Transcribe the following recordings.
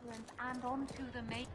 influence and onto the main.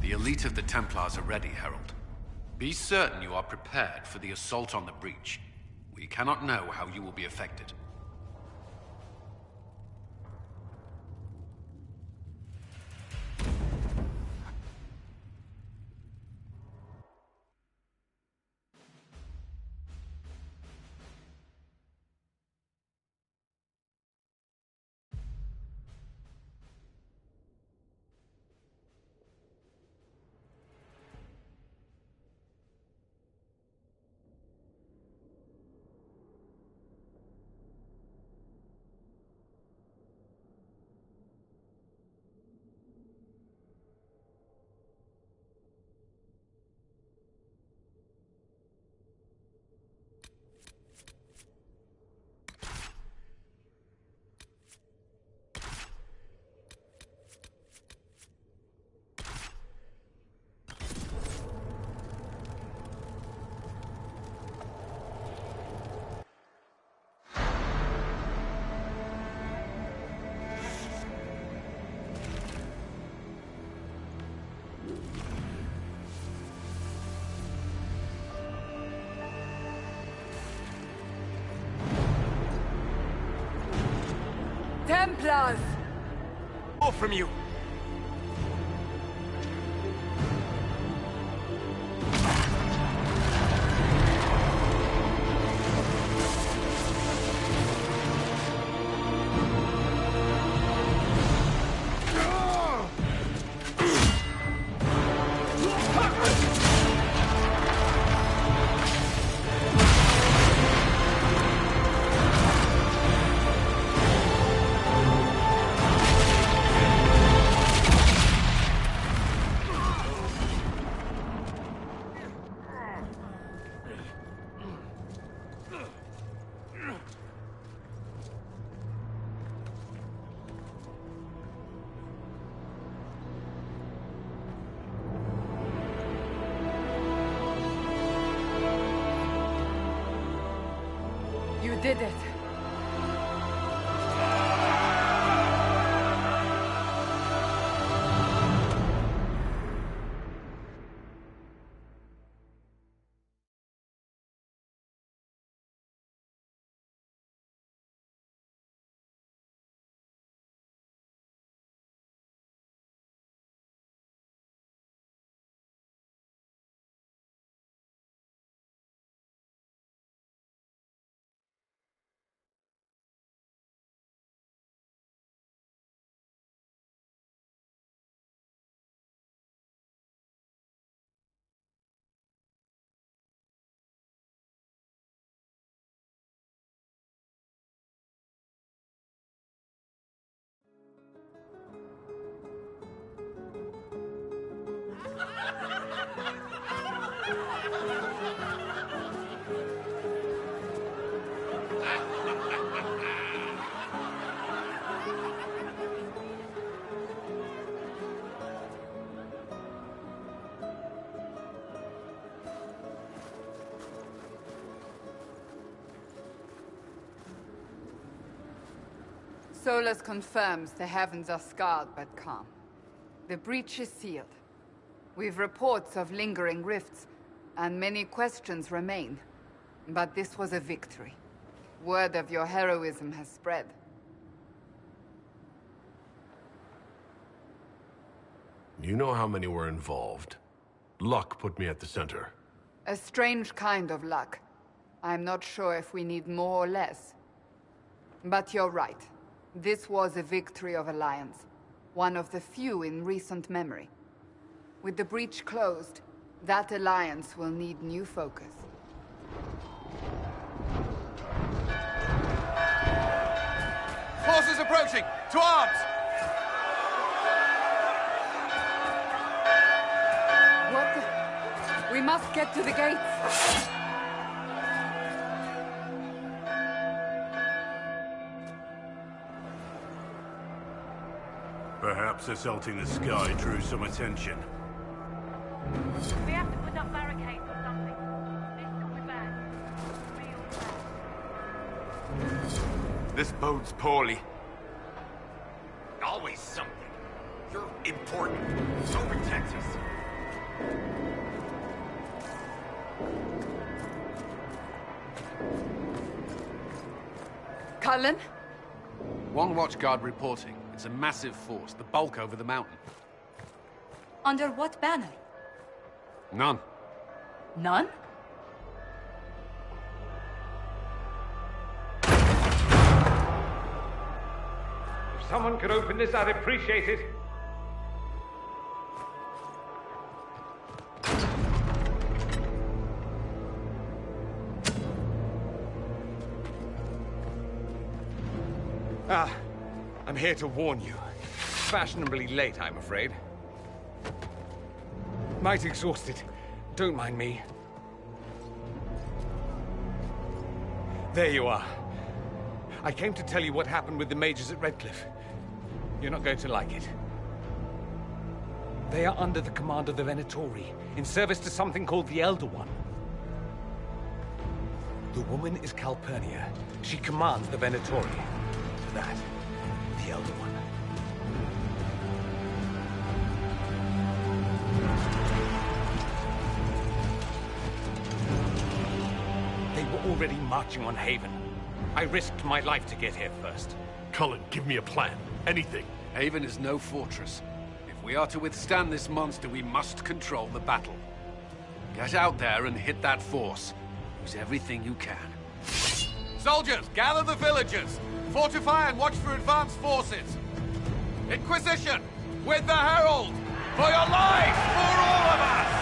The elite of the Templars are ready, Herald. Be certain you are prepared for the assault on the breach. We cannot know how you will be affected. Templars! More from you! did it. Solus confirms the heavens are scarred but calm. The breach is sealed. We've reports of lingering rifts, and many questions remain. But this was a victory. Word of your heroism has spread. You know how many were involved. Luck put me at the center. A strange kind of luck. I'm not sure if we need more or less. But you're right. This was a victory of Alliance. One of the few in recent memory. With the breach closed, that alliance will need new focus. Forces approaching! To arms! What the... We must get to the gates! Perhaps assaulting the sky drew some attention. We have to put up barricades or something. This could be bad. Real bad. This bodes poorly. Always something. You're important. So protect us. Cullen? One watchguard reporting. It's a massive force, the bulk over the mountain. Under what banner? None. None? If someone could open this, I'd appreciate it. I'm here to warn you. Fashionably late, I'm afraid. Might exhausted. Don't mind me. There you are. I came to tell you what happened with the mages at Redcliffe. You're not going to like it. They are under the command of the Venatori, in service to something called the Elder One. The woman is Calpurnia. She commands the Venatori. To that, the Elder One. They were already marching on Haven. I risked my life to get here first. Cullen, give me a plan. Anything. Haven is no fortress. If we are to withstand this monster, we must control the battle. Get out there and hit that force. Use everything you can. Soldiers, gather the villagers! Fortify and watch for advanced forces! Inquisition! With the Herald! For your lives! For all of us!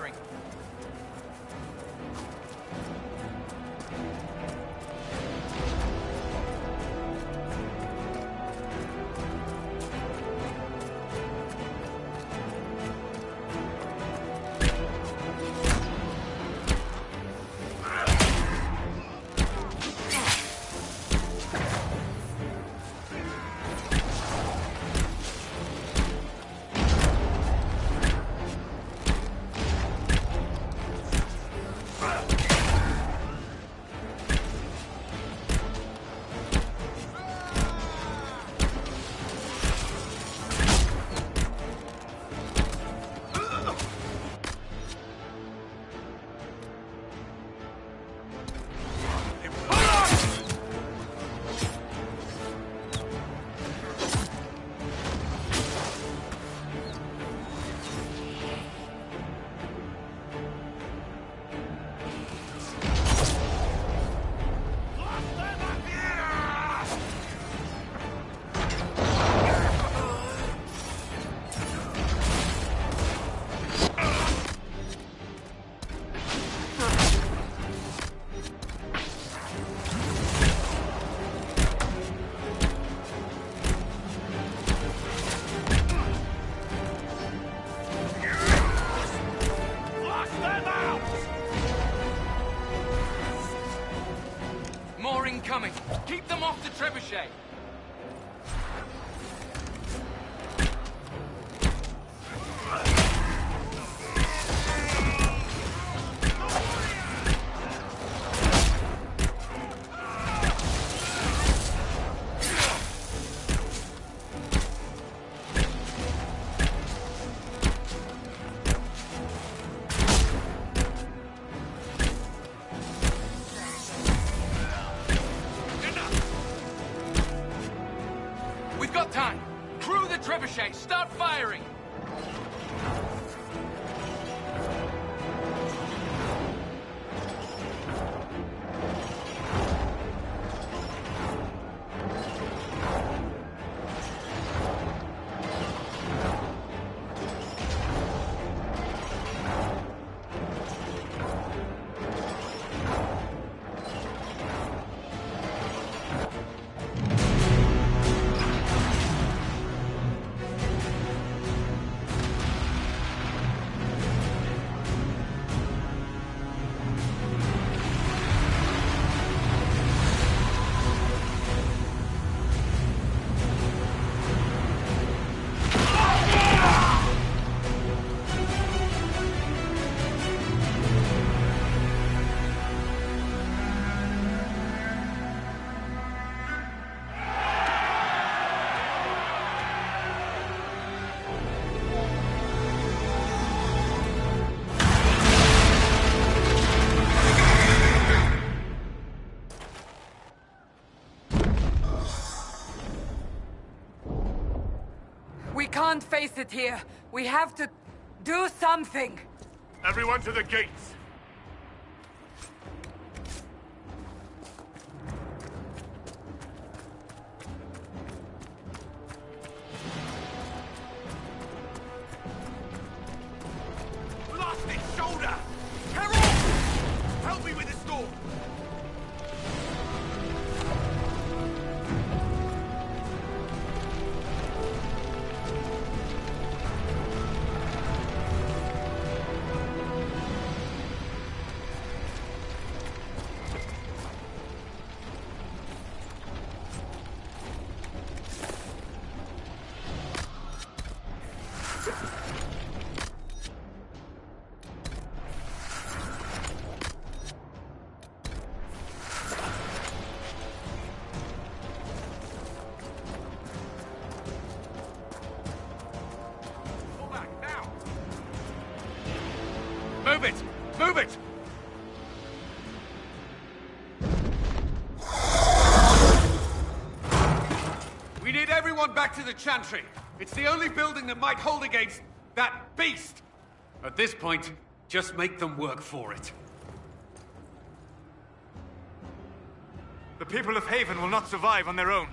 firing. More incoming. Keep them off the trebuchet. We've got time. Crew the trebuchet. Start firing. We can't face it here. We have to do something. Everyone to the gates! Lost its shoulder! Herald! Help me with this door! Move it! Move it! We need everyone back to the Chantry. It's the only building that might hold against that beast. At this point, just make them work for it. The people of Haven will not survive on their own.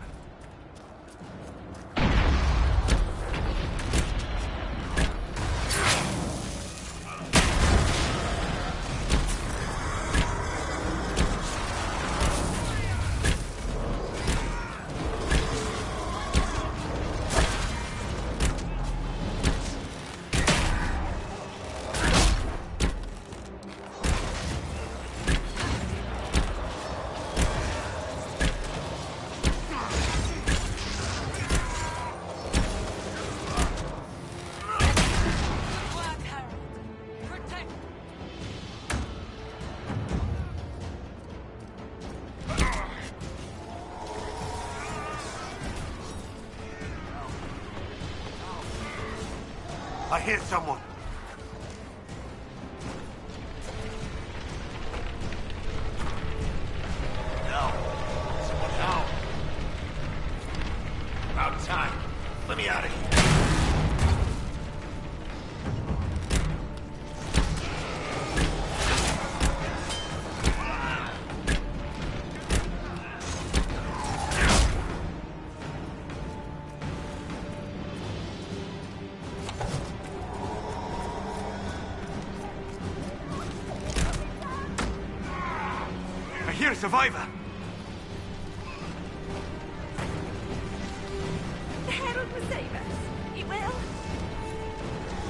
I hear someone. No. Someone down. About time. Let me out of here. I hear a survivor. The Herald will save us. He will.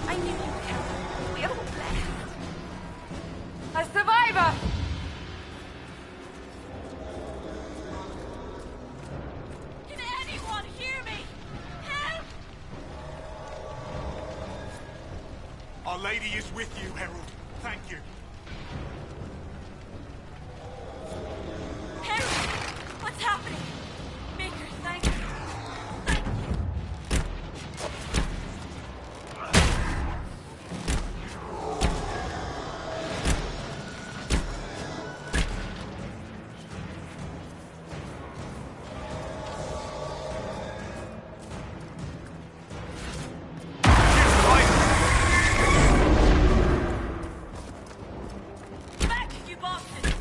I knew you would help. We are all blessed. A survivor! Can anyone hear me? Help! Our Lady is with you, Herald. Thank you. Herald! What's happening? Maker, thank you. Thank you. Back, you bastards!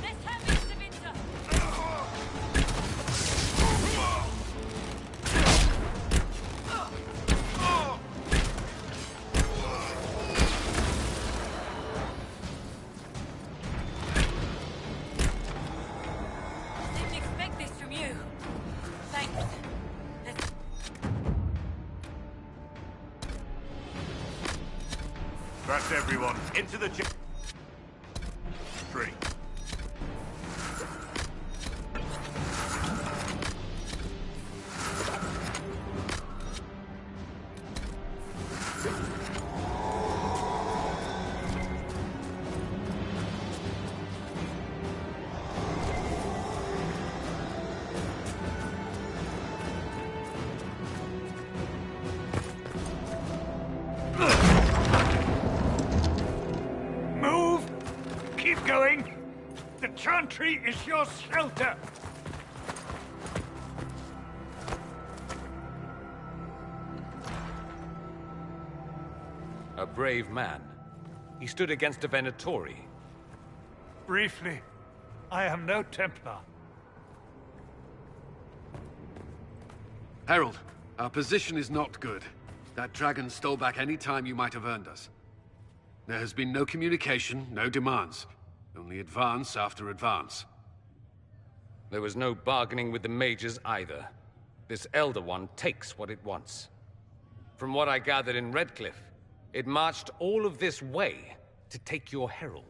Let's have this, Savinta! Didn't expect this from you. Thanks. Let's... That's everyone. Into the Tree. Move! Keep going! The chantry is your shelter! A brave man. He stood against a Venatori. Briefly, I am no Templar. Herald, our position is not good. That dragon stole back any time you might have earned us. There has been no communication, no demands. Only advance after advance. There was no bargaining with the mages either. This Elder One takes what it wants. From what I gathered in Redcliffe, it marched all of this way to take your herald.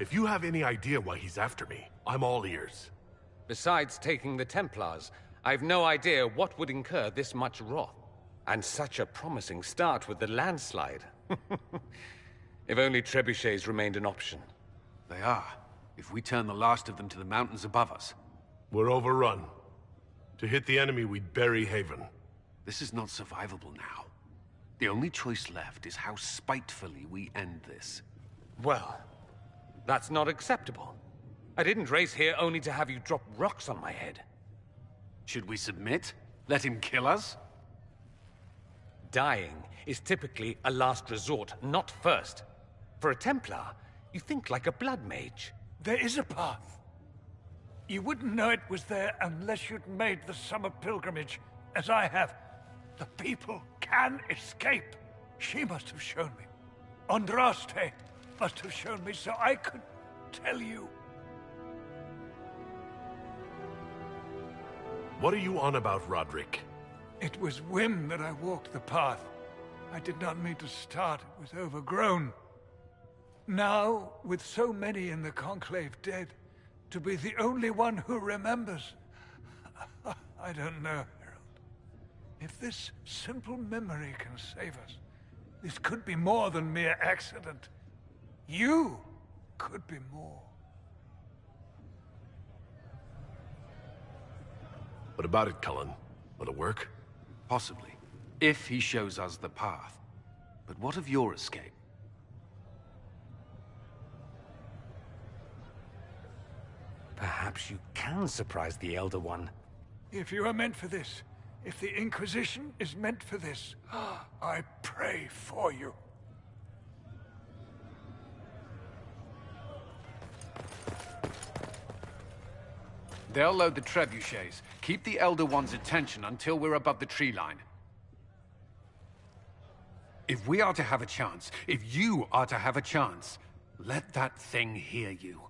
If you have any idea why he's after me, I'm all ears. Besides taking the Templars, I've no idea what would incur this much wrath. And such a promising start with the landslide. If only trebuchets remained an option. They are, if we turn the last of them to the mountains above us. We're overrun. To hit the enemy, we'd bury Haven. This is not survivable now. The only choice left is how spitefully we end this. Well, that's not acceptable. I didn't race here only to have you drop rocks on my head. Should we submit? Let him kill us? Dying is typically a last resort, not first. For a Templar, you think like a blood mage. There is a path. You wouldn't know it was there unless you'd made the summer pilgrimage, as I have. The people can escape. She must have shown me. Andraste must have shown me so I could tell you. What are you on about, Roderick? It was whim that I walked the path. I did not mean to start. It was overgrown. Now, with so many in the Conclave dead, to be the only one who remembers... I don't know, Herald. If this simple memory can save us, this could be more than mere accident. You could be more. What about it, Cullen? Will it work? Possibly. If he shows us the path. But what of your escape? Perhaps you can surprise the Elder One. If you are meant for this, if the Inquisition is meant for this, I pray for you. They'll load the trebuchets. Keep the Elder One's attention until we're above the tree line. If we are to have a chance, if you are to have a chance, let that thing hear you.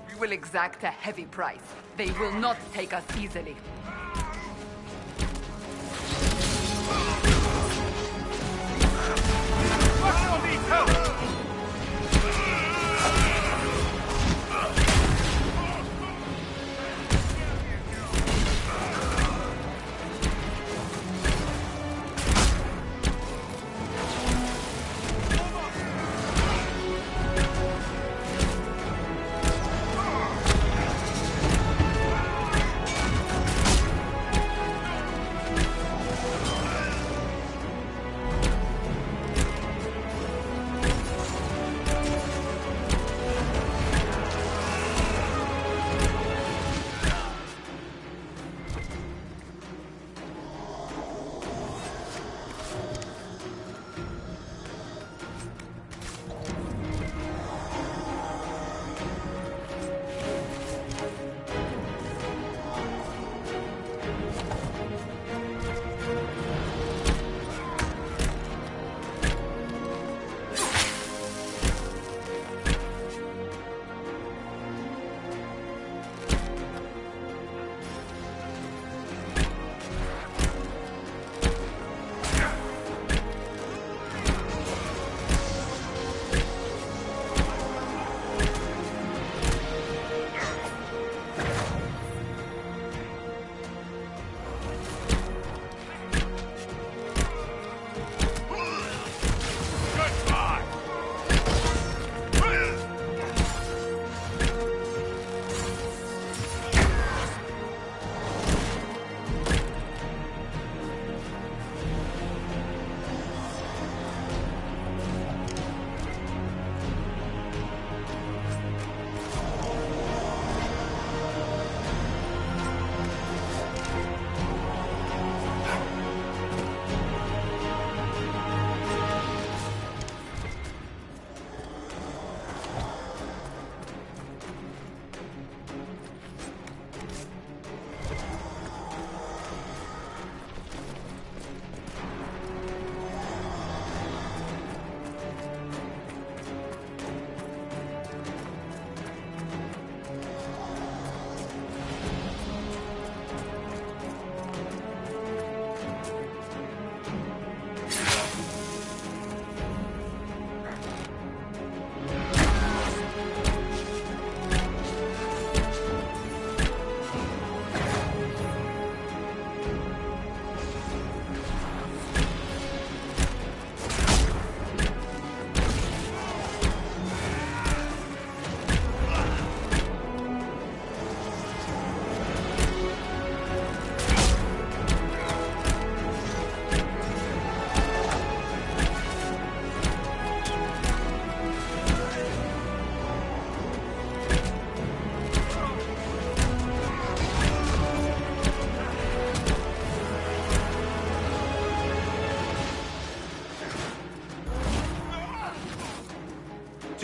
We will exact a heavy price. They will not take us easily. Marshal needs help!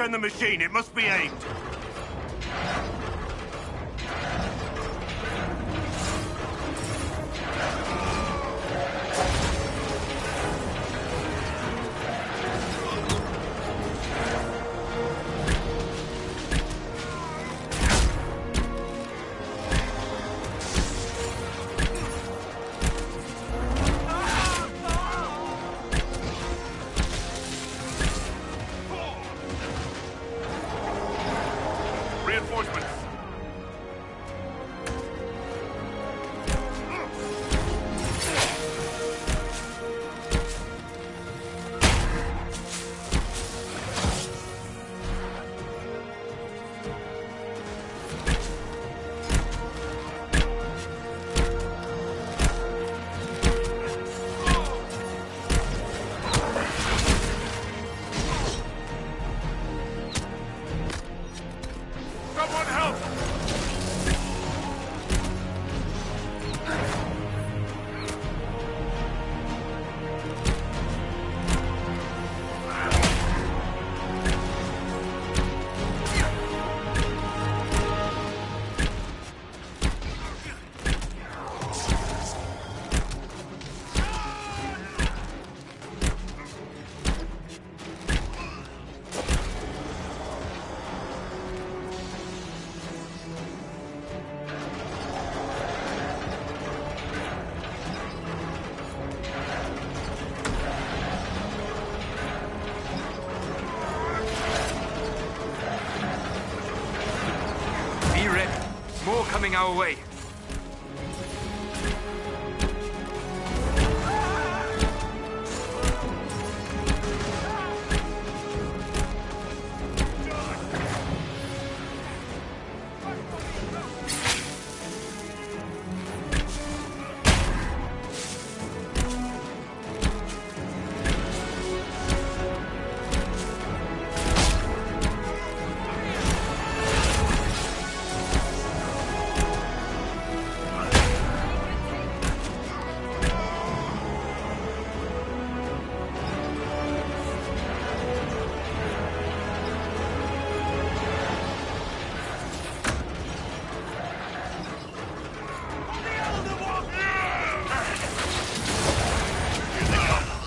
send the machine. It must be aimed. Reinforcements. Someone help! Be ready. More coming our way.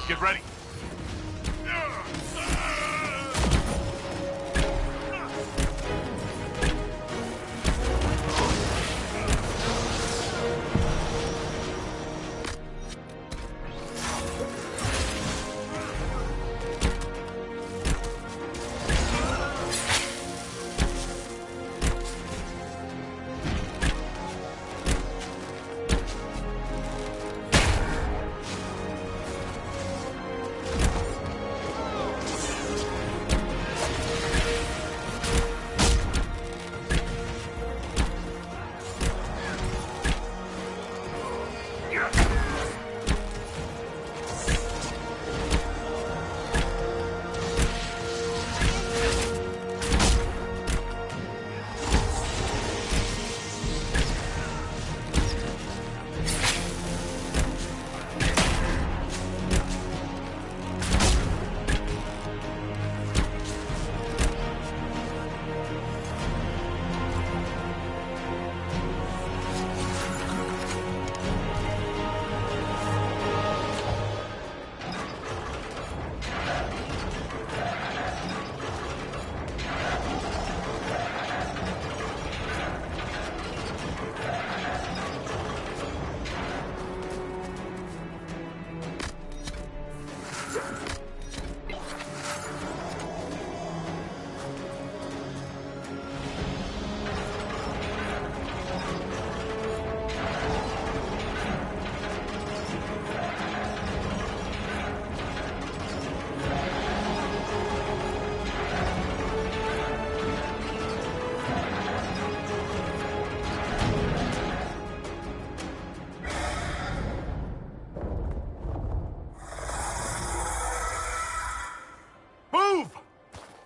Get ready.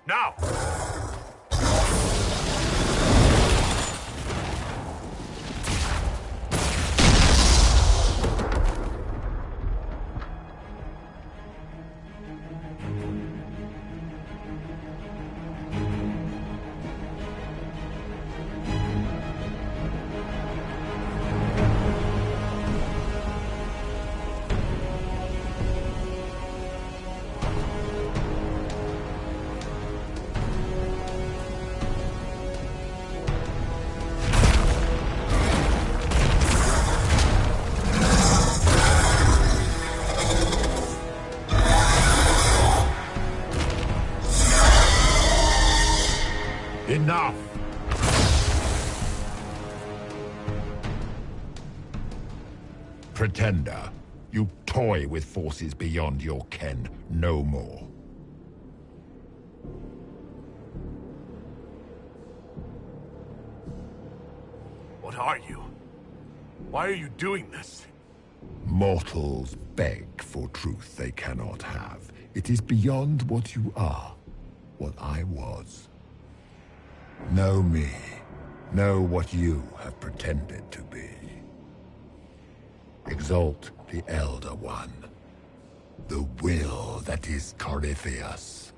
Now! pretender. You toy with forces beyond your ken, no more. What are you? Why are you doing this? Mortals beg for truth they cannot have. It is beyond what you are, what I was. Know me. Know what you have pretended to be. Exalt the Elder One. The will that is Corypheus.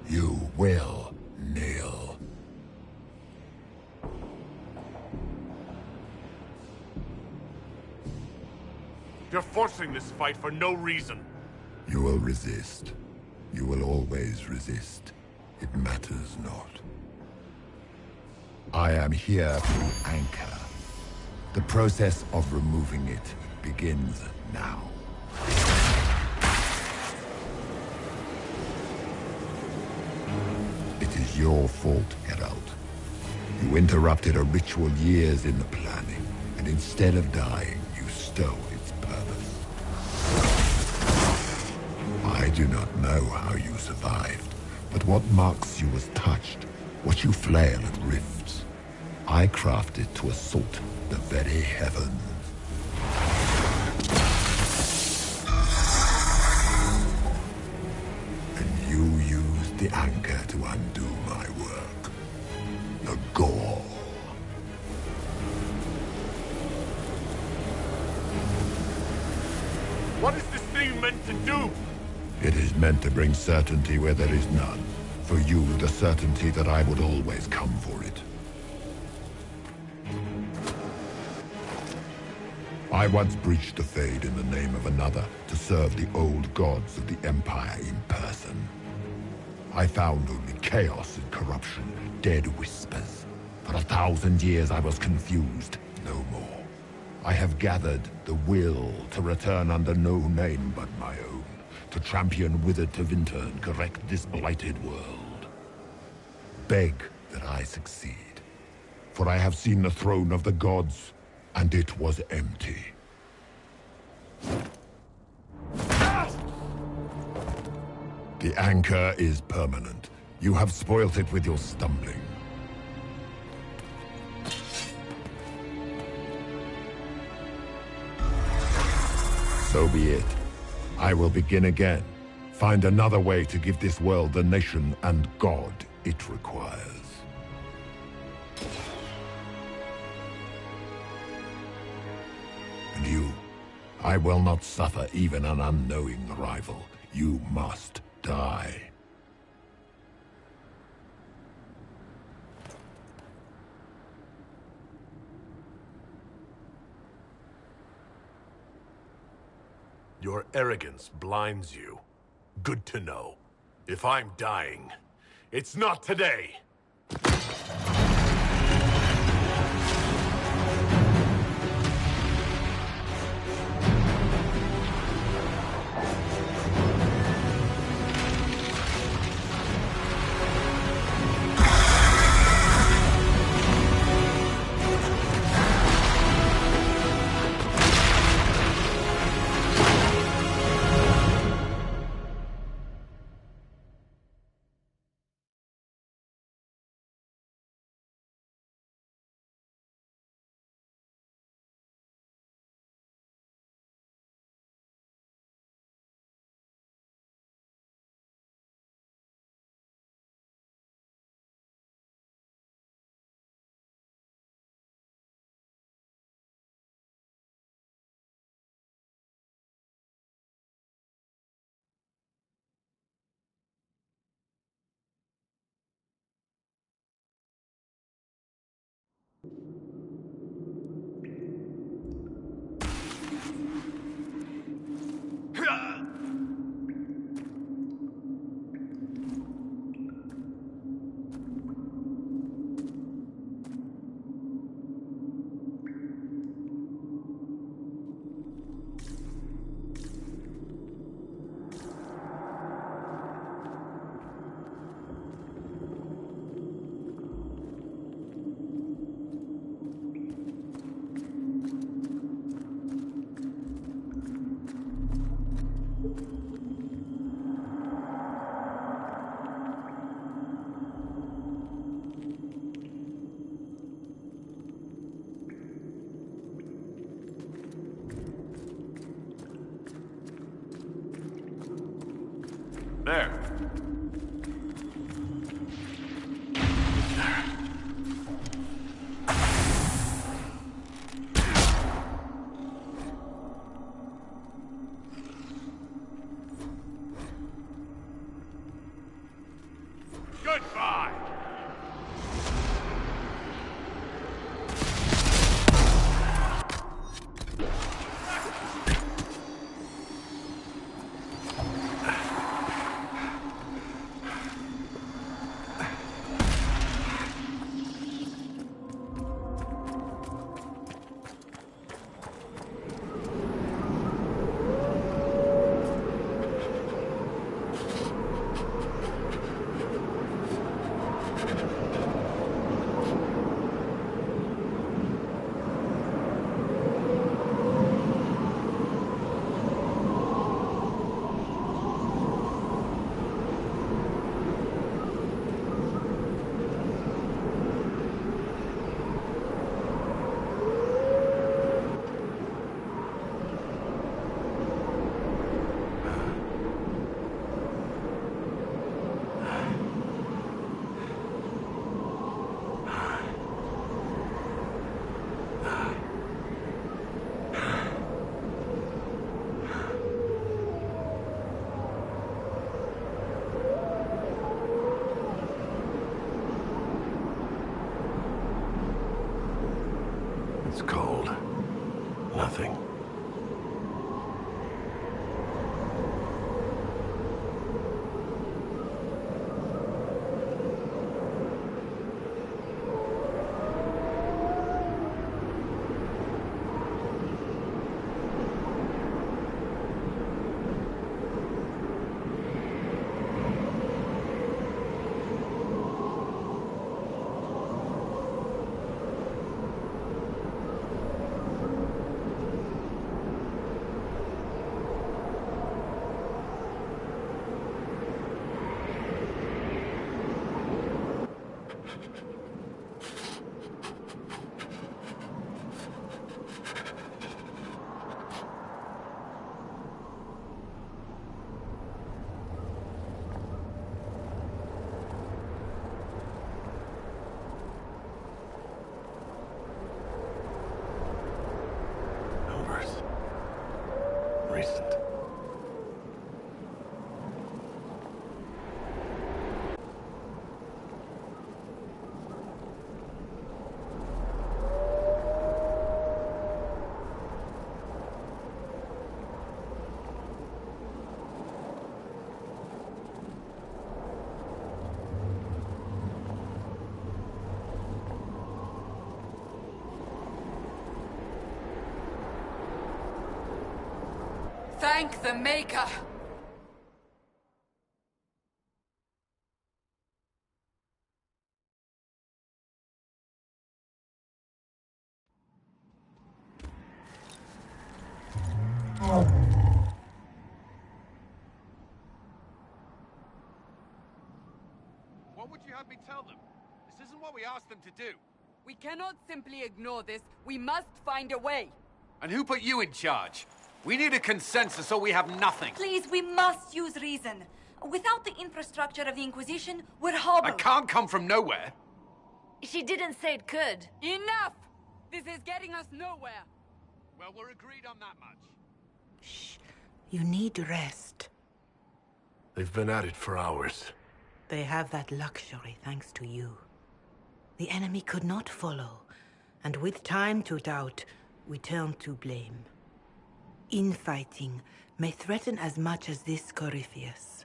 You will kneel. You're forcing this fight for no reason. You will resist. You will always resist. It matters not. I am here to anchor. The process of removing it begins now. It is your fault, Geralt. You interrupted a ritual years in the planning, and instead of dying, you stole its purpose. I do not know how you survived, but what marks you as touched, what you flail at rifts, I crafted to assault the very heavens. And you used the anchor to undo my work. The gore. What is this thing meant to do? It is meant to bring certainty where there is none. For you, the certainty that I would always come for it. I once breached the Fade in the name of another to serve the old gods of the Empire in person. I found only chaos and corruption, dead whispers. For 1,000 years I was confused, no more. I have gathered the will to return under no name but my own, to champion withered Tevinter and correct this blighted world. Beg that I succeed, for I have seen the throne of the gods, and it was empty. The anchor is permanent. You have spoilt it with your stumbling. So be it. I will begin again. Find another way to give this world the nation and God it requires. And you, I will not suffer even an unknowing rival. You must die. Your arrogance blinds you. Good to know. If I'm dying, it's not today. There. Goodbye! It's cold. Nothing. Recent. Thank the Maker! What would you have me tell them? This isn't what we asked them to do. We cannot simply ignore this. We must find a way. And who put you in charge? We need a consensus or we have nothing. Please, we must use reason. Without the infrastructure of the Inquisition, we're hobbled. I can't come from nowhere. She didn't say it could. Enough! This is getting us nowhere. Well, we're agreed on that much. Shh. You need rest. They've been at it for hours. They have that luxury thanks to you. The enemy could not follow, and with time to doubt, we turn to blame. Infighting may threaten as much as this Corypheus.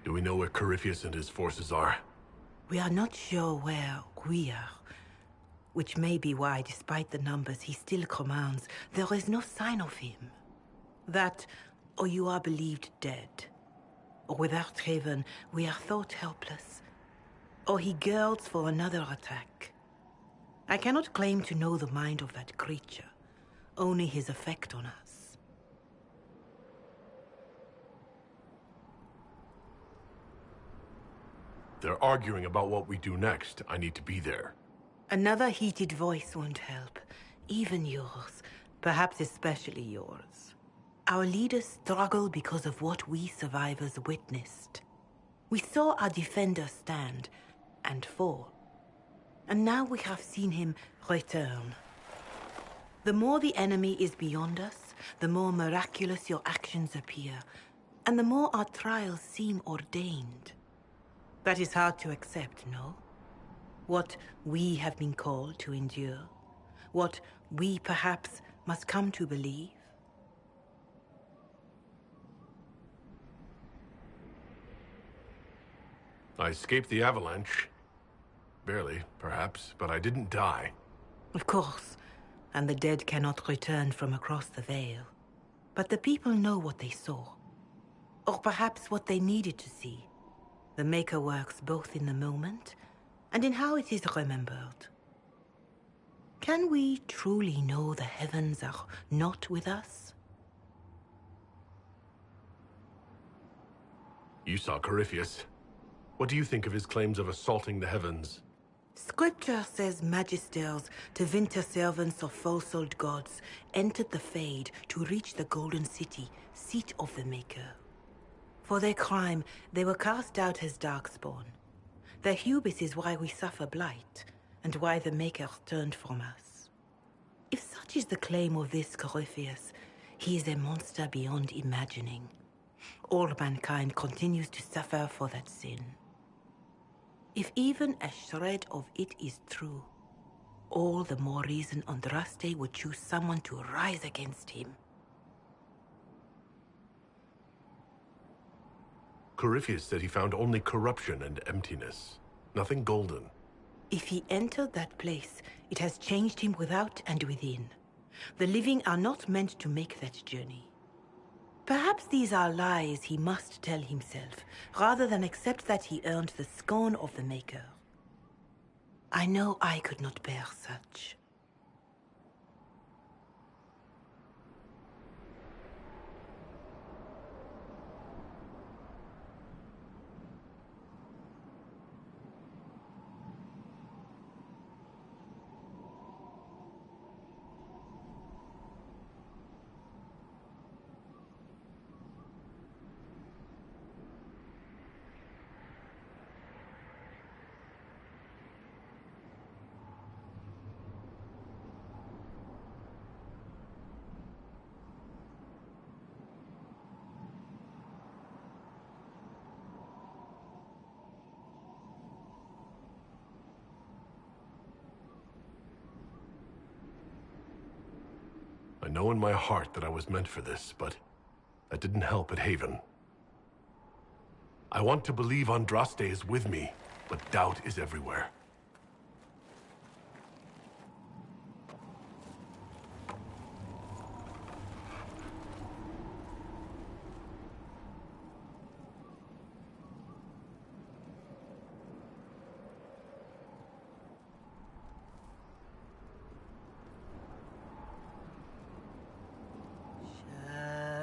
Do we know where Corypheus and his forces are? We are not sure where we are, which may be why, despite the numbers he still commands, there is no sign of him. That, or you are believed dead. Or without Haven, we are thought helpless. Or he girds for another attack. I cannot claim to know the mind of that creature, only his effect on us. They're arguing about what we do next. I need to be there. Another heated voice won't help. Even yours. Perhaps especially yours. Our leaders struggle because of what we survivors witnessed. We saw our defender stand and fall. And now we have seen him return. The more the enemy is beyond us, the more miraculous your actions appear, and the more our trials seem ordained. That is hard to accept, no? What we have been called to endure, what we perhaps must come to believe. I escaped the avalanche. Barely, perhaps, but I didn't die. Of course, and the dead cannot return from across the veil. But the people know what they saw. Or perhaps what they needed to see. The Maker works both in the moment and in how it is remembered. Can we truly know the heavens are not with us? You saw Corypheus. What do you think of his claims of assaulting the heavens? Scripture says magisters, Tevinter servants of false-souled gods, entered the Fade to reach the Golden City, seat of the Maker. For their crime, they were cast out as Darkspawn. Their hubris is why we suffer blight, and why the Maker turned from us. If such is the claim of this Corypheus, he is a monster beyond imagining. All mankind continues to suffer for that sin. If even a shred of it is true, all the more reason Andraste would choose someone to rise against him. Corypheus said he found only corruption and emptiness. Nothing golden. If he entered that place, it has changed him without and within. The living are not meant to make that journey. Perhaps these are lies he must tell himself, rather than accept that he earned the scorn of the Maker. I know I could not bear such. I know in my heart that I was meant for this, but that didn't help at Haven. I want to believe Andraste is with me, but doubt is everywhere.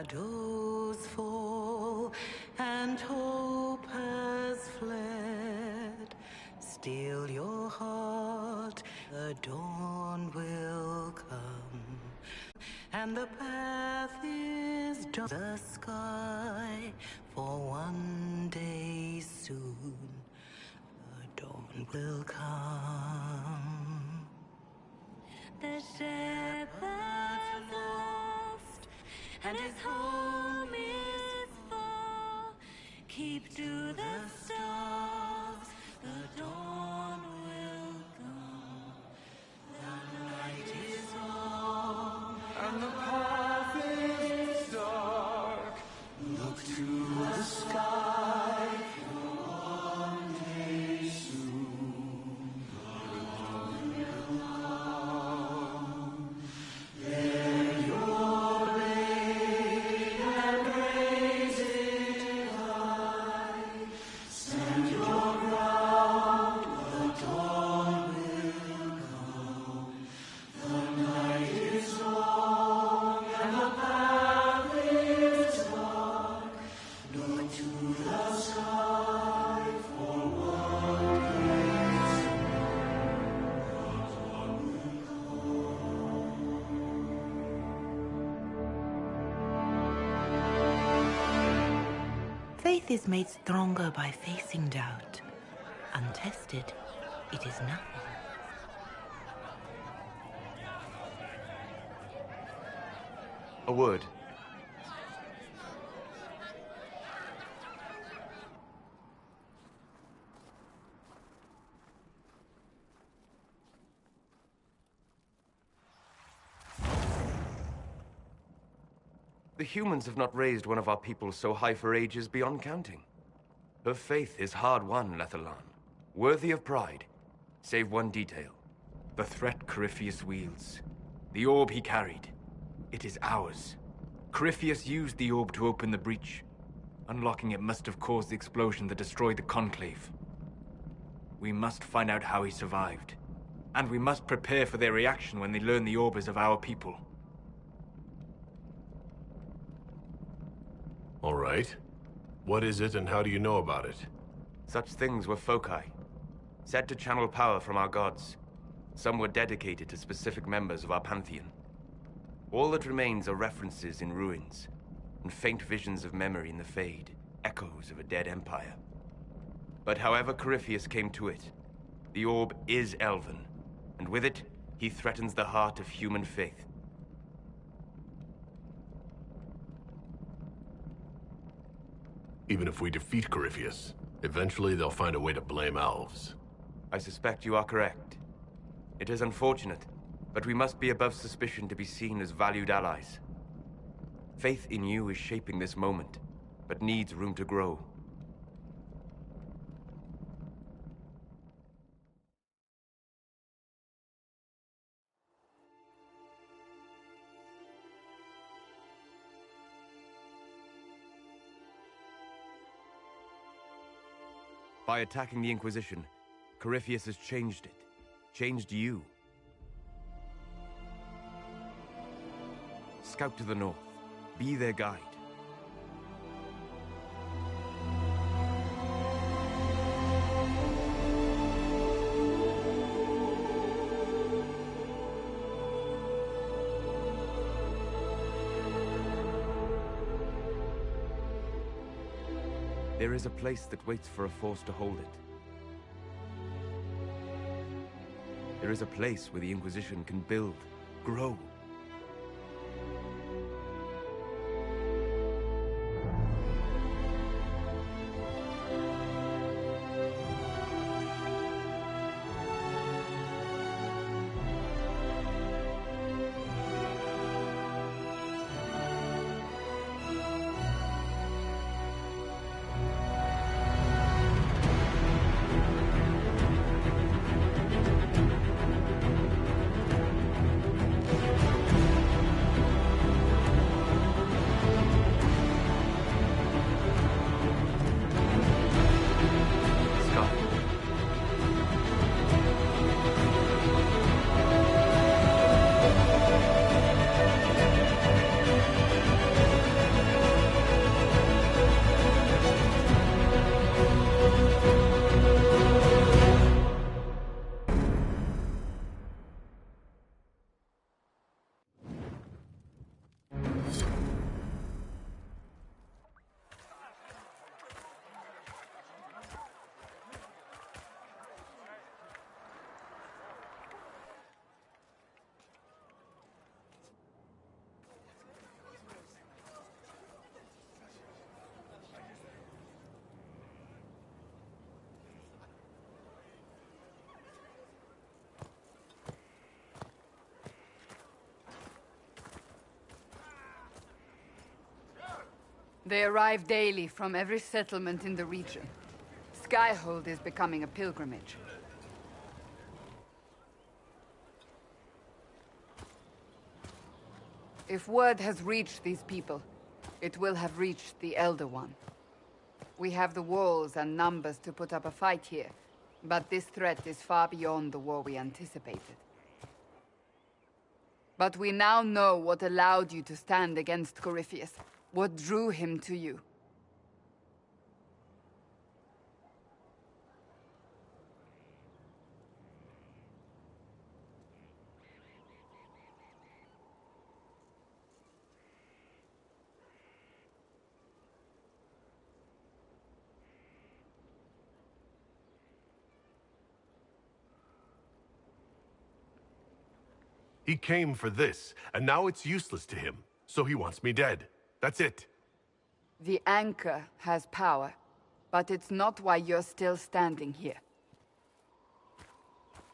Shadows fall and hope has fled. Still your heart, the dawn will come, and the path is dark. The sky, for one day soon, the dawn will come. The shepherd's lost, and his home is far. Keep to the stars, the dawn will come. The night is long, and the path is dark. Look to the sky, for one day soon, the dawn will come. There your blade and raise it high. Stand Faith is made stronger by facing doubt. Untested, it is nothing. A word. The humans have not raised one of our people so high for ages beyond counting. Her faith is hard-won, Lethalan. Worthy of pride, save one detail. The threat Corypheus wields. The orb he carried. It is ours. Corypheus used the orb to open the breach. Unlocking it must have caused the explosion that destroyed the Conclave. We must find out how he survived. And we must prepare for their reaction when they learn the orb is of our people. All right. What is it and how do you know about it? Such things were foci, said to channel power from our gods. Some were dedicated to specific members of our pantheon. All that remains are references in ruins, and faint visions of memory in the Fade, echoes of a dead empire. But however Corypheus came to it, the orb is Elven, and with it, he threatens the heart of human faith. Even if we defeat Corypheus, eventually they'll find a way to blame elves. I suspect you are correct. It is unfortunate, but we must be above suspicion to be seen as valued allies. Faith in you is shaping this moment, but needs room to grow. By attacking the Inquisition, Corypheus has changed it. Changed you. Scout to the north. Be their guide. There is a place that waits for a force to hold it. There is a place where the Inquisition can build, grow. They arrive daily from every settlement in the region. Skyhold is becoming a pilgrimage. If word has reached these people, it will have reached the Elder One. We have the walls and numbers to put up a fight here, but this threat is far beyond the war we anticipated. But we now know what allowed you to stand against Corypheus. What drew him to you? He came for this, and now it's useless to him. So he wants me dead. That's it. The Anchor has power, but it's not why you're still standing here.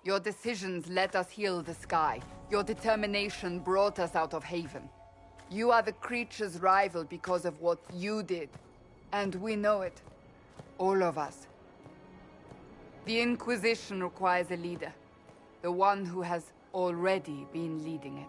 Your decisions let us heal the sky. Your determination brought us out of Haven. You are the creature's rival because of what you did. And we know it. All of us. The Inquisition requires a leader. The one who has already been leading it.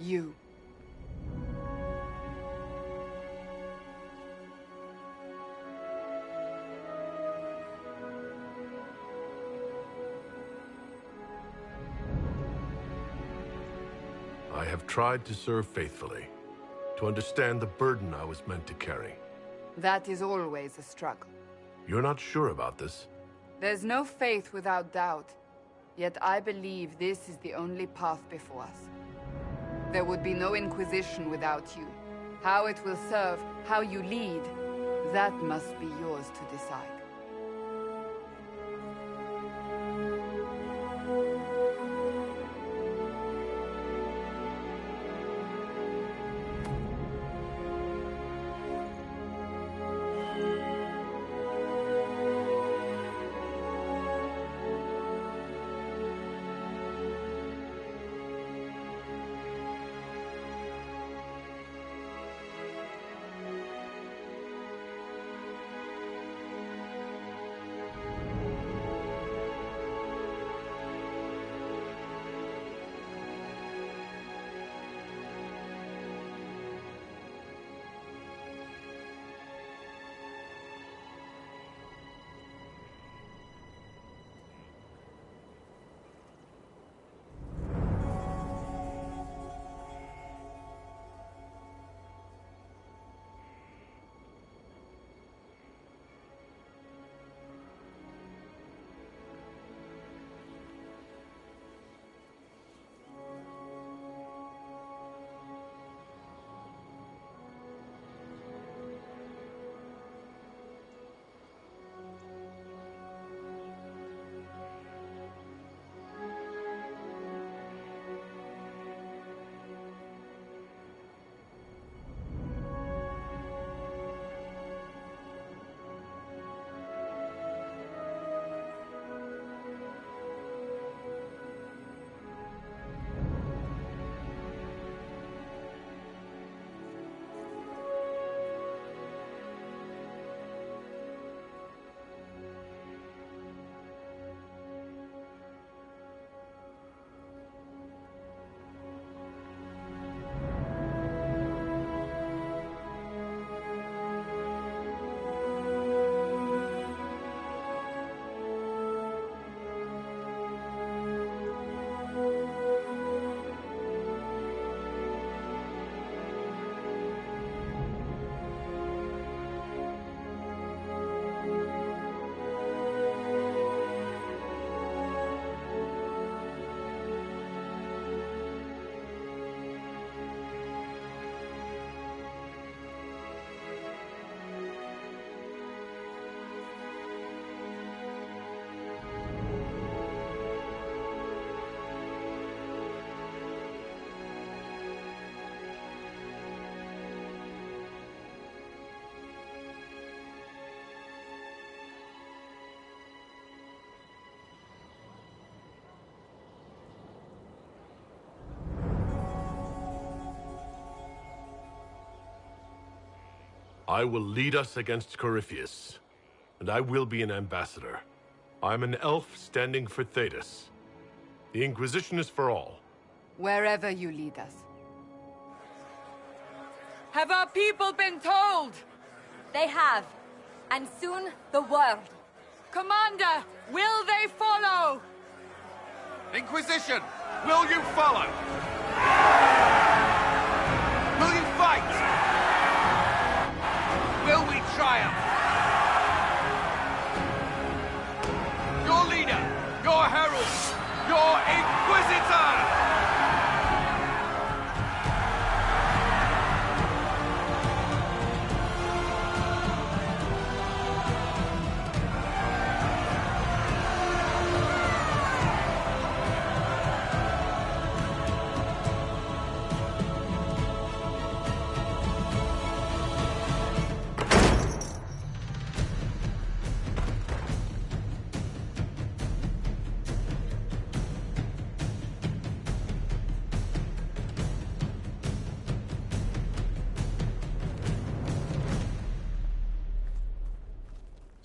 You. I have tried to serve faithfully, to understand the burden I was meant to carry. That is always a struggle. You're not sure about this? There's no faith without doubt. Yet I believe this is the only path before us. There would be no Inquisition without you. How it will serve, how you lead, that must be yours to decide. I will lead us against Corypheus, and I will be an ambassador. I'm an elf standing for Thedas. The Inquisition is for all. Wherever you lead us. Have our people been told? They have. And soon, the world. Commander, will they follow? Inquisition, will you follow? Will you fight? Will we triumph? Your leader, your herald, your Inquisitor!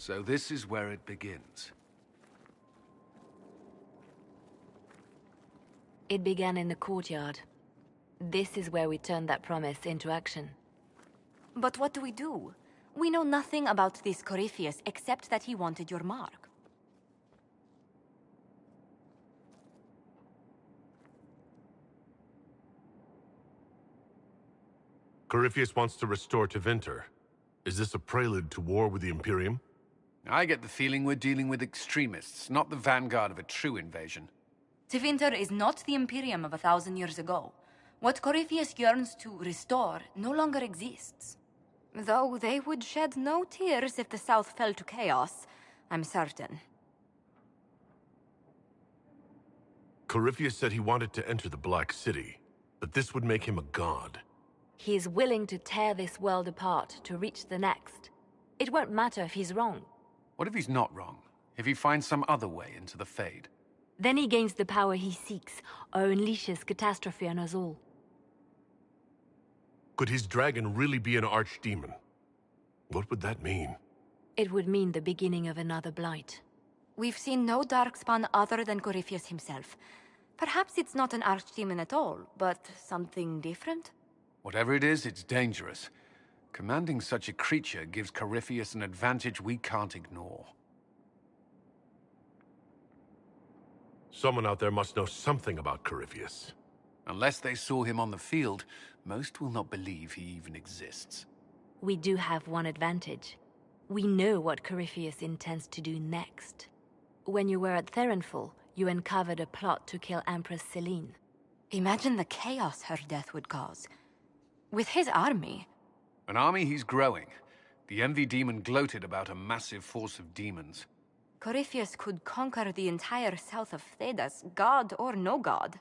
So this is where it begins. It began in the courtyard. This is where we turned that promise into action. But what do we do? We know nothing about this Corypheus except that he wanted your mark. Corypheus wants to restore Tevinter. Is this a prelude to war with the Imperium? I get the feeling we're dealing with extremists, not the vanguard of a true invasion. Tevinter is not the Imperium of 1,000 years ago. What Corypheus yearns to restore no longer exists. Though they would shed no tears if the South fell to chaos, I'm certain. Corypheus said he wanted to enter the Black City, but this would make him a god. He's willing to tear this world apart to reach the next. It won't matter if he's wrong. What if he's not wrong? If he finds some other way into the Fade? Then he gains the power he seeks, or unleashes catastrophe on us all. Could his dragon really be an archdemon? What would that mean? It would mean the beginning of another blight. We've seen no darkspawn other than Corypheus himself. Perhaps it's not an archdemon at all, but something different? Whatever it is, it's dangerous. Commanding such a creature gives Corypheus an advantage we can't ignore. Someone out there must know something about Corypheus. Unless they saw him on the field, most will not believe he even exists. We do have one advantage. We know what Corypheus intends to do next. When you were at Therenfall, you uncovered a plot to kill Empress Celine. Imagine the chaos her death would cause. With his army. An army he's growing. The Envy Demon gloated about a massive force of demons. Corypheus could conquer the entire south of Thedas, god or no god.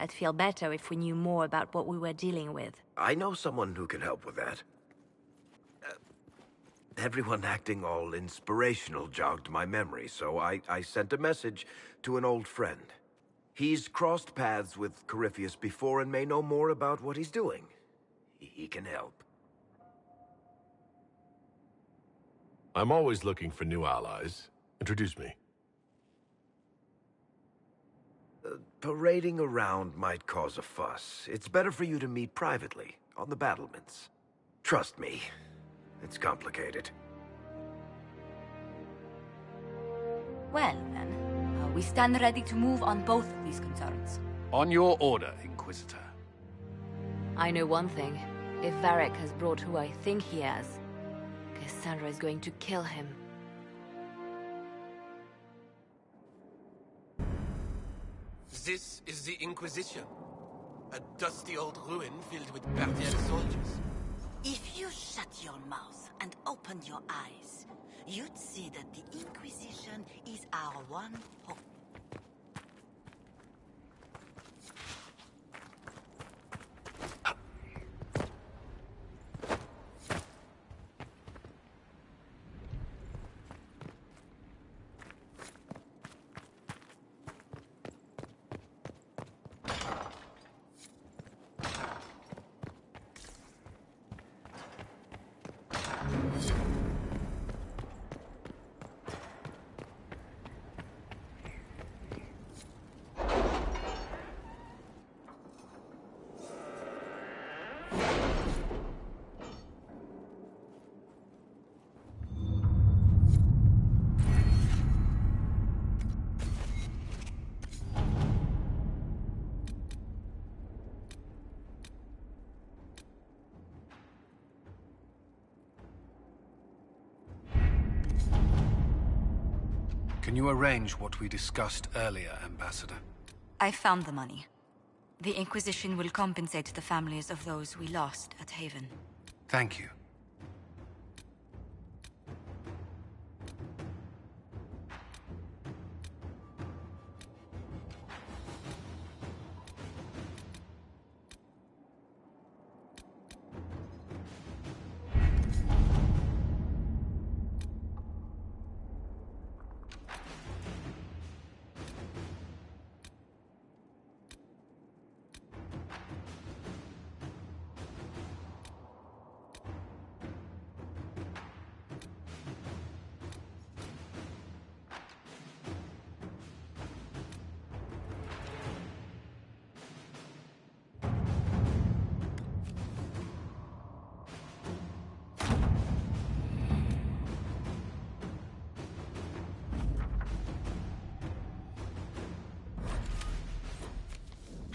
I'd feel better if we knew more about what we were dealing with. I know someone who can help with that. Everyone acting all inspirational jogged my memory, so I sent a message to an old friend. He's crossed paths with Corypheus before and may know more about what he's doing. He can help. I'm always looking for new allies. Introduce me. Parading around might cause a fuss. It's better for you to meet privately, on the battlements. Trust me, it's complicated. Well, then, we stand ready to move on both of these concerns. On your order, Inquisitor. I know one thing. If Varric has brought who I think he has, Cassandra is going to kill him. This is the Inquisition. A dusty old ruin filled with Bardiel soldiers. If you shut your mouth and opened your eyes, you'd see that the Inquisition is our one hope. Can you arrange what we discussed earlier, Ambassador? I found the money. The Inquisition will compensate the families of those we lost at Haven. Thank you.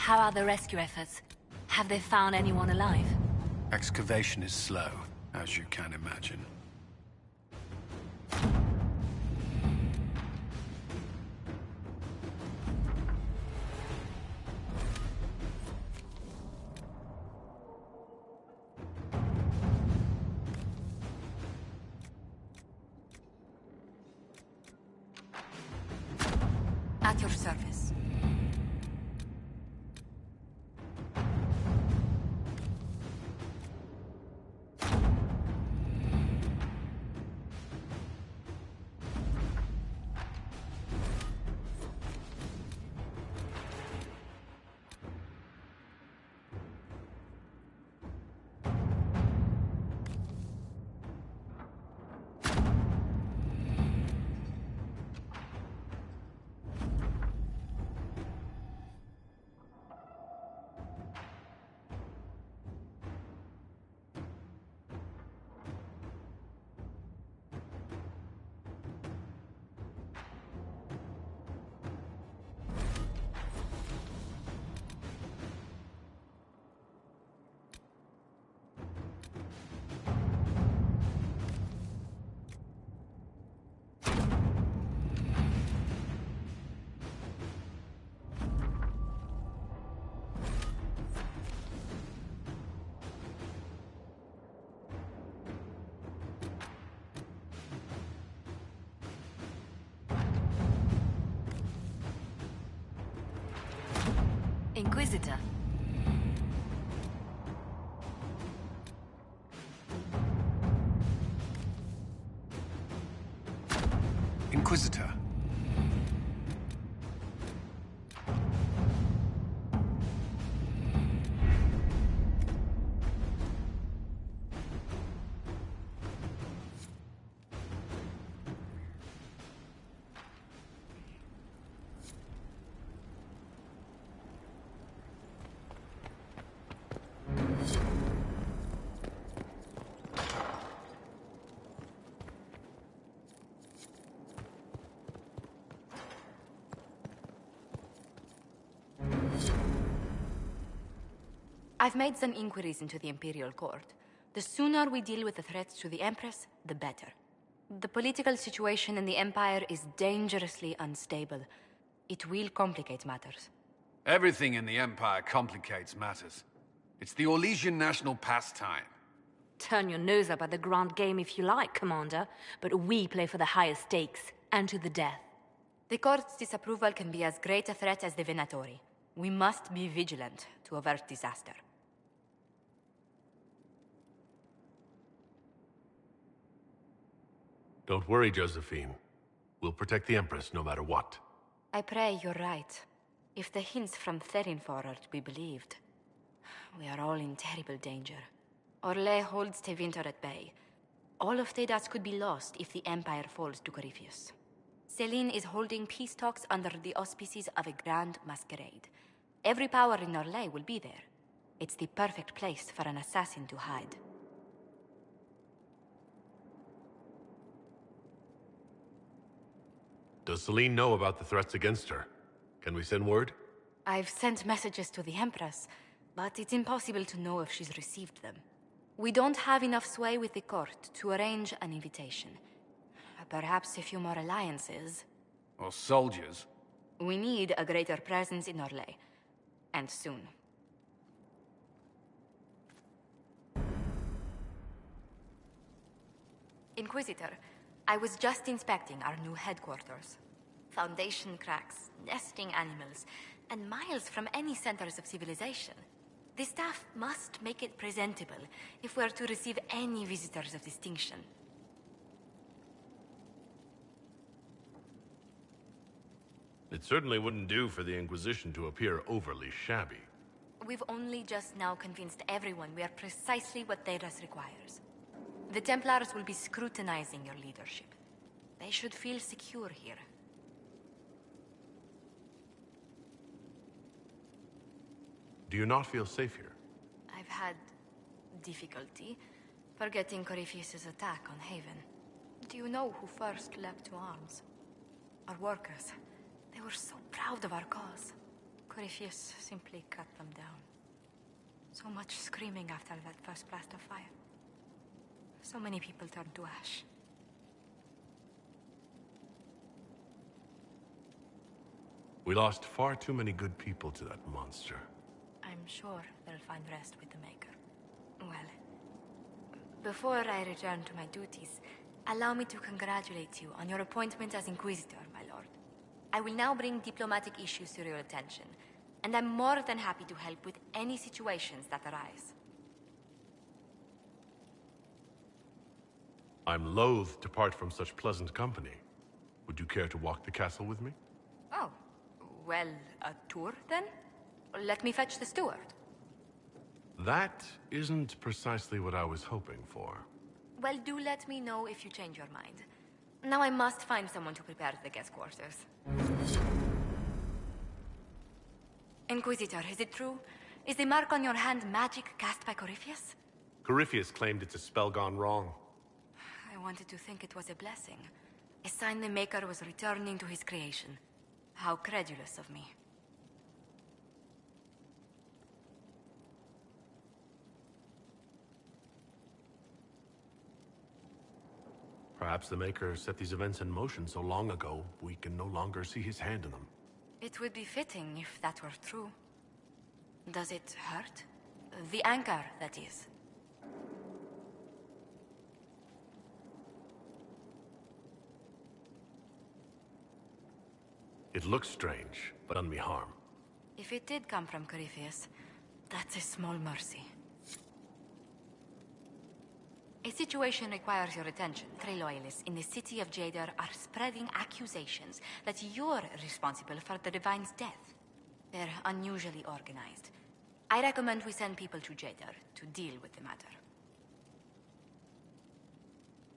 How are the rescue efforts? Have they found anyone alive? Excavation is slow, as you can imagine. At your service. Inquisitor. Inquisitor. I've made some inquiries into the Imperial Court. The sooner we deal with the threats to the Empress, the better. The political situation in the Empire is dangerously unstable. It will complicate matters. Everything in the Empire complicates matters. It's the Orlesian national pastime. Turn your nose up at the grand game if you like, Commander, but we play for the highest stakes, and to the death. The Court's disapproval can be as great a threat as the Venatori. We must be vigilant to avert disaster. Don't worry, Josephine. We'll protect the Empress no matter what. I pray you're right. If the hints from Therinfor are to be believed, we are all in terrible danger. Orlais holds Tevinter at bay. All of Thedas could be lost if the Empire falls to Corypheus. Celine is holding peace talks under the auspices of a grand masquerade. Every power in Orlais will be there. It's the perfect place for an assassin to hide. Does Celine know about the threats against her? Can we send word? I've sent messages to the Empress, but it's impossible to know if she's received them. We don't have enough sway with the court to arrange an invitation. Perhaps a few more alliances. Or soldiers. We need a greater presence in Orlais. And soon. Inquisitor, I was just inspecting our new headquarters. Foundation cracks, nesting animals, and miles from any centers of civilization. The staff must make it presentable if we're to receive any visitors of distinction. It certainly wouldn't do for the Inquisition to appear overly shabby. We've only just now convinced everyone we are precisely what Thedas requires. The Templars will be scrutinizing your leadership. They should feel secure here. Do you not feel safe here? I've had difficulty forgetting Corypheus' attack on Haven. Do you know who first leapt to arms? Our workers. They were so proud of our cause. Corypheus simply cut them down. So much screaming after that first blast of fire. So many people turned to ash. We lost far too many good people to that monster. I'm sure they'll find rest with the Maker. Well, before I return to my duties, allow me to congratulate you on your appointment as Inquisitor, my lord. I will now bring diplomatic issues to your attention, and I'm more than happy to help with any situations that arise. I'm loath to part from such pleasant company. Would you care to walk the castle with me? Oh, well, a tour then? Let me fetch the steward. That isn't precisely what I was hoping for. Well, do let me know if you change your mind. Now I must find someone to prepare the guest quarters. Inquisitor, is it true? Is the mark on your hand magic cast by Corypheus? Corypheus claimed it's a spell gone wrong. I wanted to think it was a blessing. A sign the Maker was returning to his creation. How credulous of me. Perhaps the Maker set these events in motion so long ago, we can no longer see his hand in them. It would be fitting if that were true. Does it hurt? The anchor, that is. It looks strange, but done me harm. If it did come from Corypheus, that's a small mercy. A situation requires your attention. Three loyalists in the city of Jadar are spreading accusations that you're responsible for the Divine's death. They're unusually organized. I recommend we send people to Jadar to deal with the matter.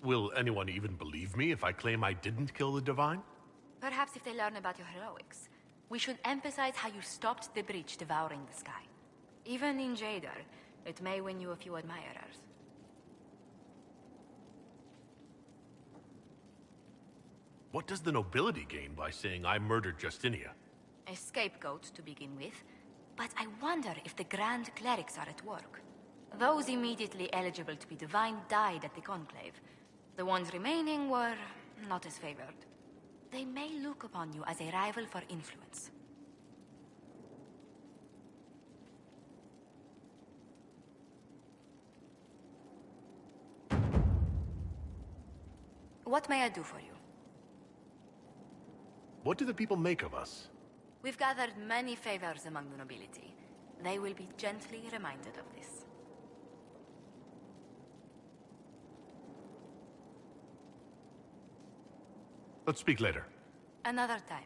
Will anyone even believe me if I claim I didn't kill the Divine? Perhaps if they learn about your heroics. We should emphasize how you stopped the breach devouring the sky. Even in Jadar, it may win you a few admirers. What does the nobility gain by saying I murdered Justinia? A scapegoat to begin with, but I wonder if the Grand Clerics are at work. Those immediately eligible to be divine died at the Conclave. The ones remaining were not as favored. They may look upon you as a rival for influence. What may I do for you? What do the people make of us? We've gathered many favors among the nobility. They will be gently reminded of this. Let's speak later. Another time.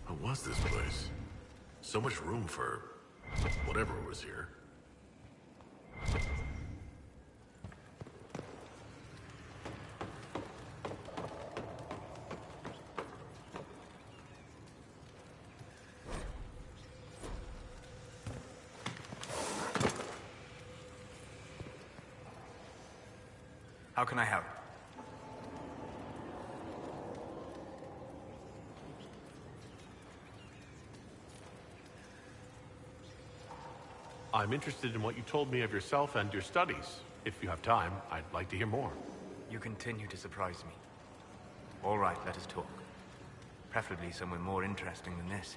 What was this place? So much room for whatever was here. How can I help? I'm interested in what you told me of yourself and your studies. If you have time, I'd like to hear more. You continue to surprise me. All right, let us talk. Preferably somewhere more interesting than this.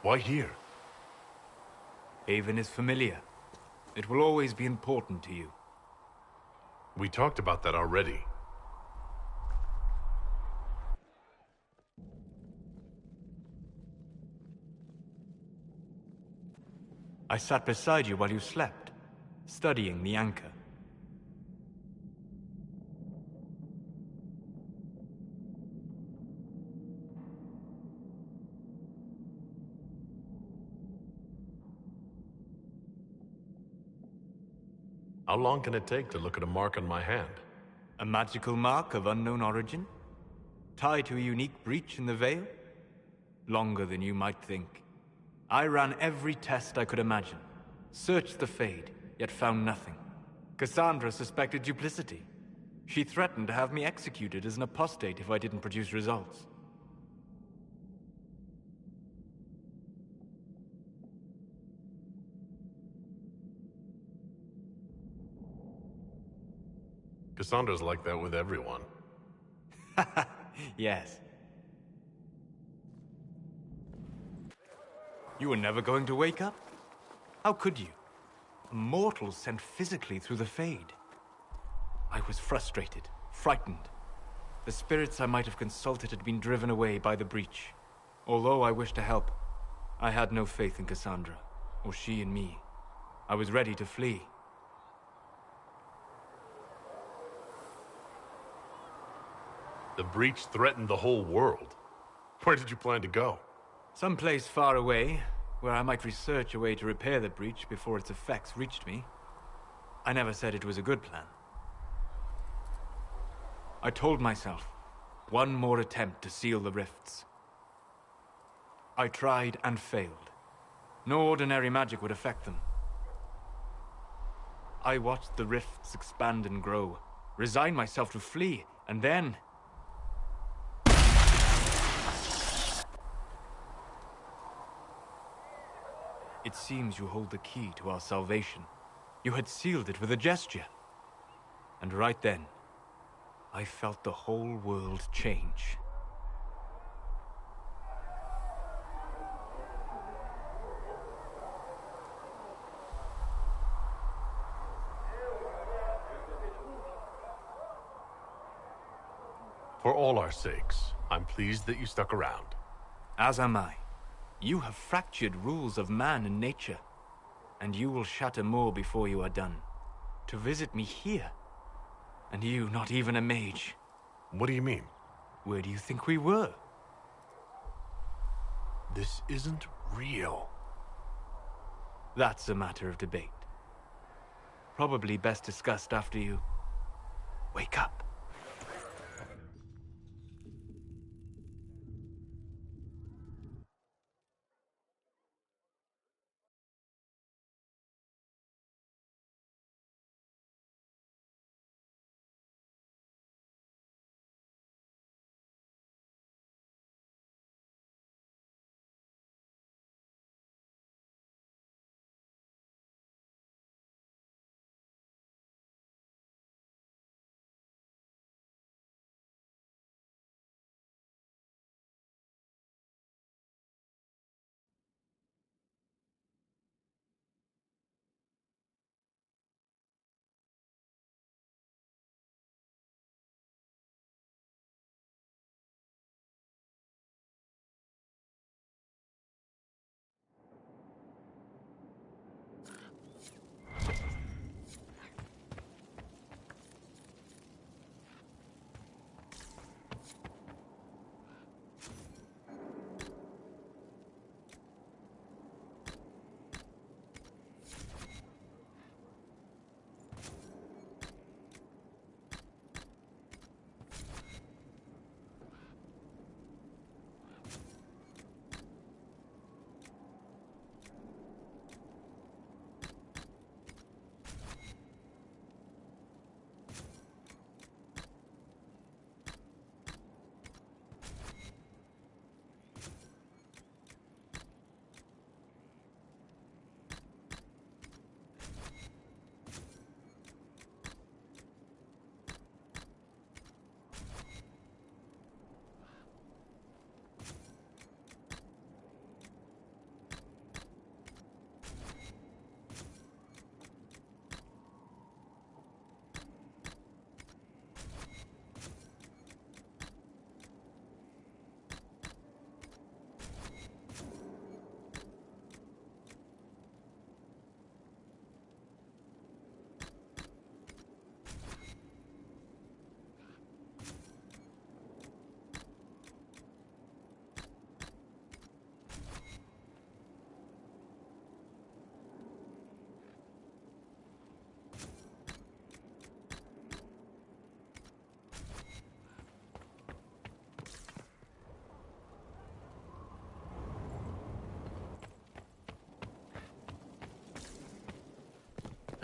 Why here? Haven is familiar. It will always be important to you. We talked about that already. I sat beside you while you slept, studying the anchor. How long can it take to look at a mark on my hand? A magical mark of unknown origin? Tied to a unique breach in the veil? Longer than you might think. I ran every test I could imagine. Searched the Fade, yet found nothing. Cassandra suspected duplicity. She threatened to have me executed as an apostate if I didn't produce results. Cassandra's like that with everyone. Yes. You were never going to wake up? How could you? A mortal sent physically through the Fade. I was frustrated, frightened. The spirits I might have consulted had been driven away by the breach. Although I wished to help, I had no faith in Cassandra, or she in me. I was ready to flee. The breach threatened the whole world. Where did you plan to go? Someplace far away, where I might research a way to repair the breach before its effects reached me. I never said it was a good plan. I told myself, one more attempt to seal the rifts. I tried and failed. No ordinary magic would affect them. I watched the rifts expand and grow, resigned myself to flee, and then... It seems you hold the key to our salvation. You had sealed it with a gesture. And right then, I felt the whole world change. For all our sakes, I'm pleased that you stuck around. As am I. You have fractured rules of man and nature, and you will shatter more before you are done. To visit me here, and you not even a mage. What do you mean? Where do you think we were? This isn't real. That's a matter of debate. Probably best discussed after you wake up.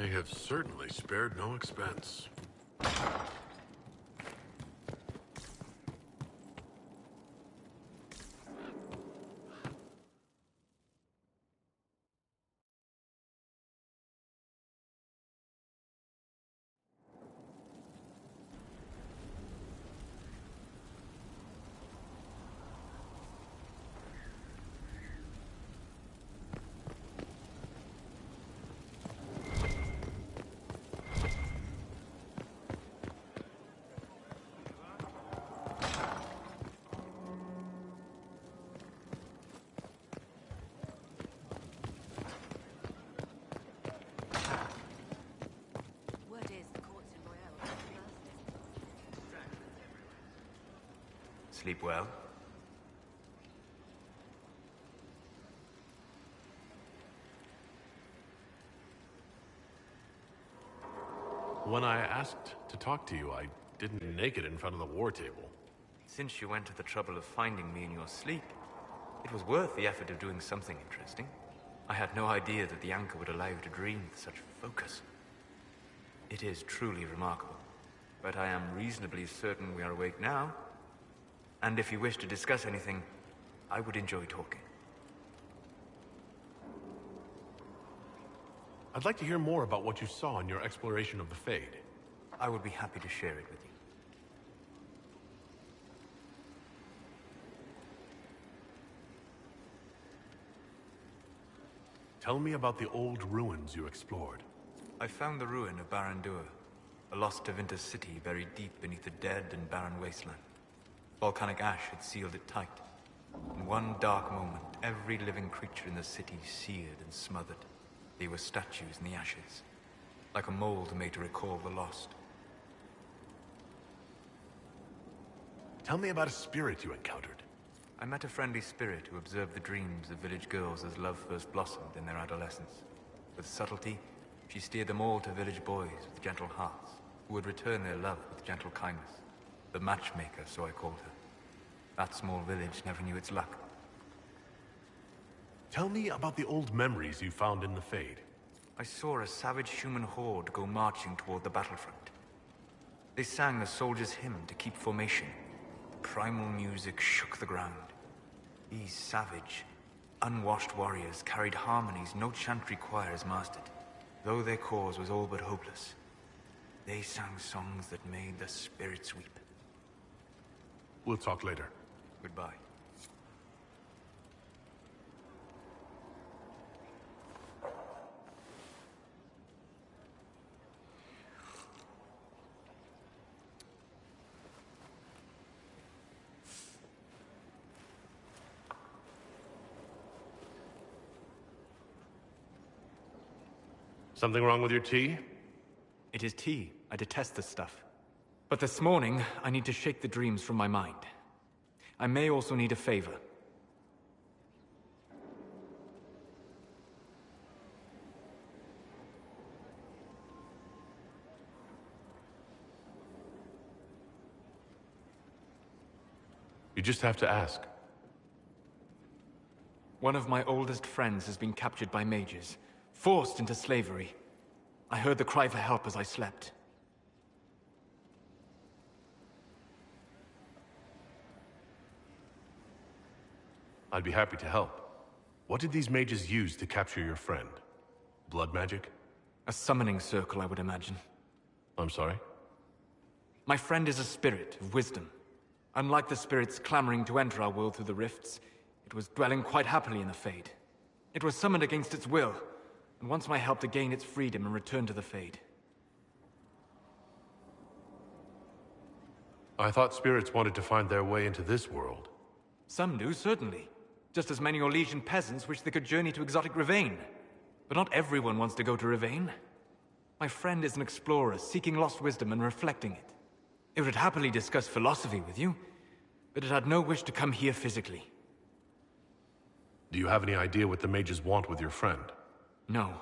They have certainly spared no expense. Sleep well? When I asked to talk to you, I didn't naked in front of the war table. Since you went to the trouble of finding me in your sleep, it was worth the effort of doing something interesting. I had no idea that the anchor would allow you to dream with such focus. It is truly remarkable, but I am reasonably certain we are awake now. And if you wish to discuss anything, I would enjoy talking. I'd like to hear more about what you saw in your exploration of the Fade. I would be happy to share it with you. Tell me about the old ruins you explored. I found the ruin of Barandur, a lost Tevinter city buried deep beneath a dead and barren wasteland. Volcanic ash had sealed it tight. In one dark moment, every living creature in the city seared and smothered. They were statues in the ashes, like a mold made to recall the lost. Tell me about a spirit you encountered. I met a friendly spirit who observed the dreams of village girls as love first blossomed in their adolescence. With subtlety, she steered them all to village boys with gentle hearts, who would return their love with gentle kindness. The matchmaker, so I called her. That small village never knew its luck. Tell me about the old memories you found in the Fade. I saw a savage human horde go marching toward the battlefront. They sang a soldier's hymn to keep formation. The primal music shook the ground. These savage, unwashed warriors carried harmonies no chantry choir has mastered, though their cause was all but hopeless. They sang songs that made the spirits weep. We'll talk later. Goodbye. Something wrong with your tea? It is tea. I detest this stuff. But this morning, I need to shake the dreams from my mind. I may also need a favor. You just have to ask. One of my oldest friends has been captured by mages, forced into slavery. I heard the cry for help as I slept. I'd be happy to help. What did these mages use to capture your friend? Blood magic? A summoning circle, I would imagine. I'm sorry? My friend is a spirit of wisdom. Unlike the spirits clamoring to enter our world through the rifts, it was dwelling quite happily in the Fade. It was summoned against its will, and wants my help to gain its freedom and return to the Fade. I thought spirits wanted to find their way into this world. Some do, certainly. Just as many Orlesian peasants wish they could journey to exotic Rivain. But not everyone wants to go to Rivain. My friend is an explorer, seeking lost wisdom and reflecting it. It would happily discuss philosophy with you, but it had no wish to come here physically. Do you have any idea what the mages want with your friend? No.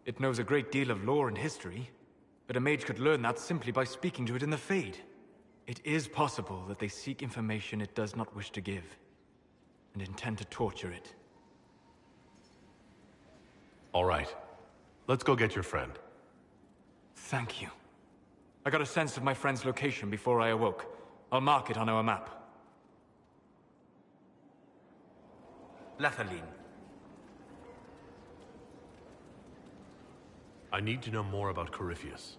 It knows a great deal of lore and history, but a mage could learn that simply by speaking to it in the Fade. It is possible that they seek information it does not wish to give, and intend to torture it. All right. Let's go get your friend. Thank you. I got a sense of my friend's location before I awoke. I'll mark it on our map. Lethalin. I need to know more about Corypheus.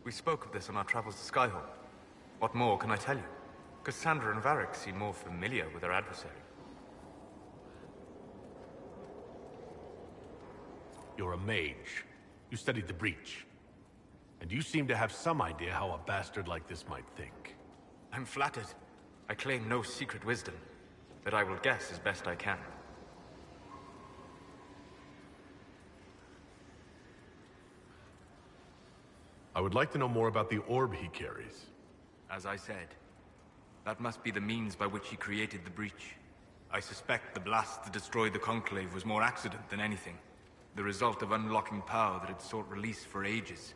We spoke of this on our travels to Skyhall. What more can I tell you? Cassandra and Varric seem more familiar with their adversary. You're a mage. You studied the Breach. And you seem to have some idea how a bastard like this might think. I'm flattered. I claim no secret wisdom, but I will guess as best I can. I would like to know more about the orb he carries. As I said, that must be the means by which he created the Breach. I suspect the blast that destroyed the Conclave was more accident than anything. The result of unlocking power that had sought release for ages.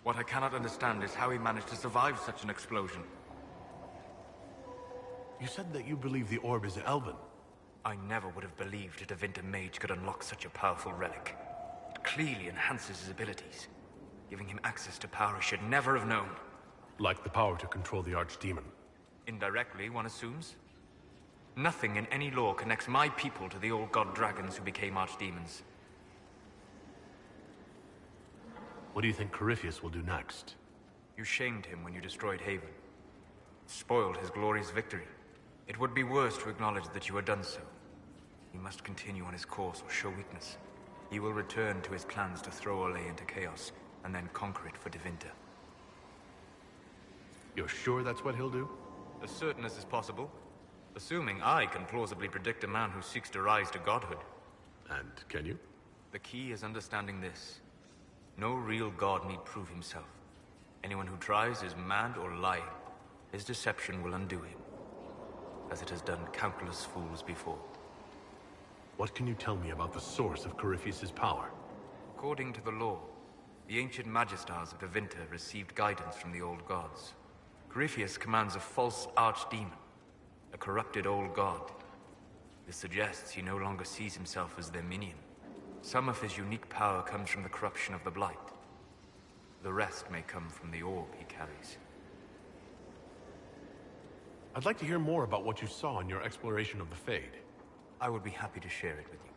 What I cannot understand is how he managed to survive such an explosion. You said that you believe the orb is Elven. I never would have believed a Devinter mage could unlock such a powerful relic. It clearly enhances his abilities, giving him access to power he should never have known. Like the power to control the Archdemon. Indirectly, one assumes. Nothing in any lore connects my people to the old god dragons who became archdemons. What do you think Corypheus will do next? You shamed him when you destroyed Haven. Spoiled his glorious victory. It would be worse to acknowledge that you had done so. He must continue on his course or show weakness. He will return to his clans to throw Olay into chaos, and then conquer it for Devinter. You're sure that's what he'll do? As certain as is possible. Assuming I can plausibly predict a man who seeks to rise to godhood. And can you? The key is understanding this. No real god need prove himself. Anyone who tries is mad or lying. His deception will undo him, as it has done countless fools before. What can you tell me about the source of Corypheus's power? According to the law, the ancient Magistars of Devinter received guidance from the old gods. Corypheus commands a false archdemon, a corrupted old god. This suggests he no longer sees himself as their minion. Some of his unique power comes from the corruption of the Blight. The rest may come from the orb he carries. I'd like to hear more about what you saw in your exploration of the Fade. I would be happy to share it with you.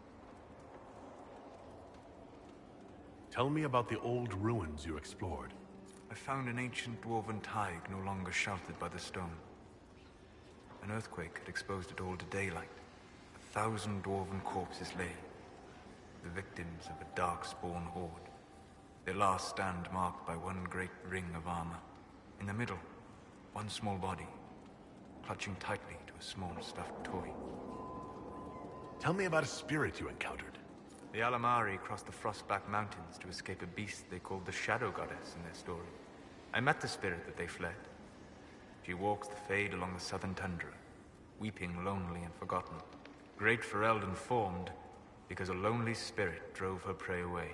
Tell me about the old ruins you explored. I found an ancient dwarven thaig no longer sheltered by the stone. An earthquake had exposed it all to daylight. 1,000 dwarven corpses lay, the victims of a dark-spawn horde. Their last stand marked by one great ring of armor. In the middle, one small body, clutching tightly to a small stuffed toy. Tell me about a spirit you encountered. The Alamari crossed the Frostback Mountains to escape a beast they called the Shadow Goddess in their story. I met the spirit that they fled. She walks the Fade along the southern tundra, weeping lonely and forgotten. Great Ferelden informed, because a lonely spirit drove her prey away.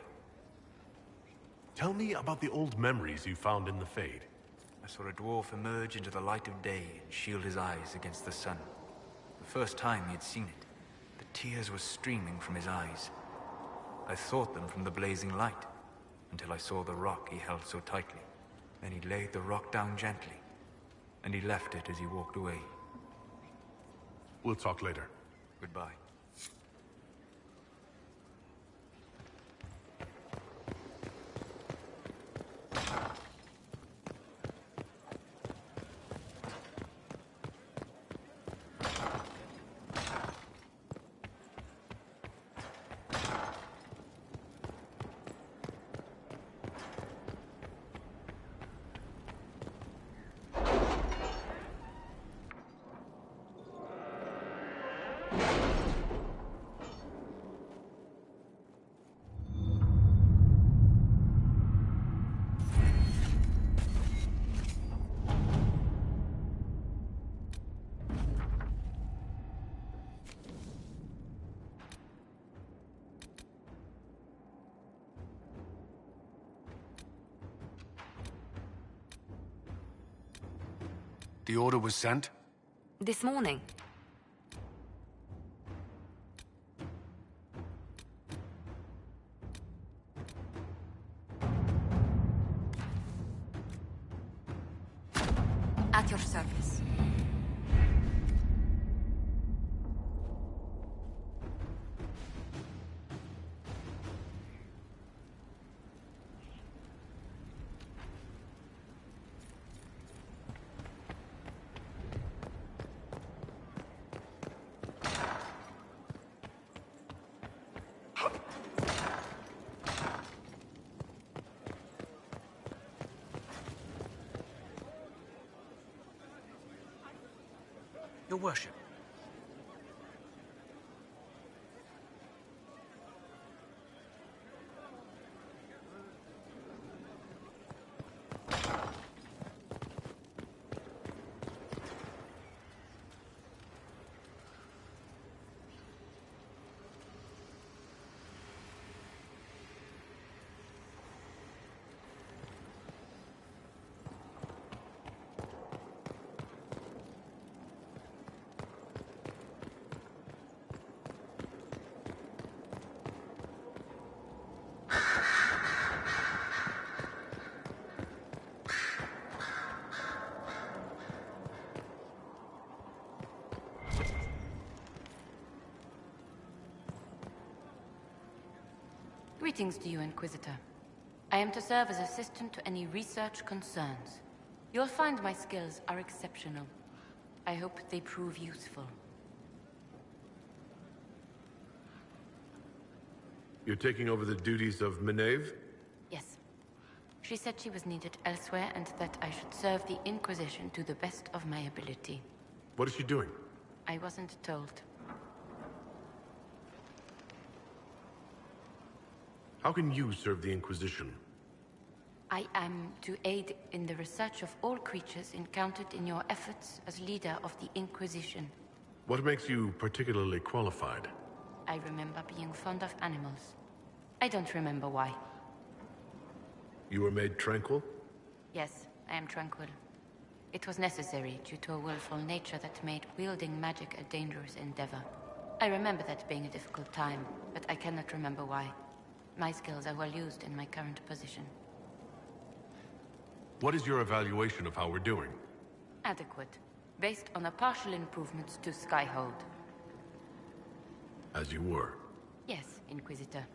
Tell me about the old memories you found in the Fade. I saw a dwarf emerge into the light of day and shield his eyes against the sun. The first time he had seen it, the tears were streaming from his eyes. I thought them from the blazing light, until I saw the rock he held so tightly. Then he laid the rock down gently, and he left it as he walked away. We'll talk later. Goodbye. The order was sent? This morning. service. Your worship. Greetings to you, Inquisitor. I am to serve as assistant to any research concerns. You'll find my skills are exceptional. I hope they prove useful. You're taking over the duties of Meneve? Yes. She said she was needed elsewhere and that I should serve the Inquisition to the best of my ability. What is she doing? I wasn't told. How can you serve the Inquisition? I am to aid in the research of all creatures encountered in your efforts as leader of the Inquisition. What makes you particularly qualified? I remember being fond of animals. I don't remember why. You were made tranquil? Yes, I am tranquil. It was necessary due to a willful nature that made wielding magic a dangerous endeavor. I remember that being a difficult time, but I cannot remember why. My skills are well used in my current position. What is your evaluation of how we're doing? Adequate, based on the partial improvements to Skyhold. As you were. Yes, Inquisitor.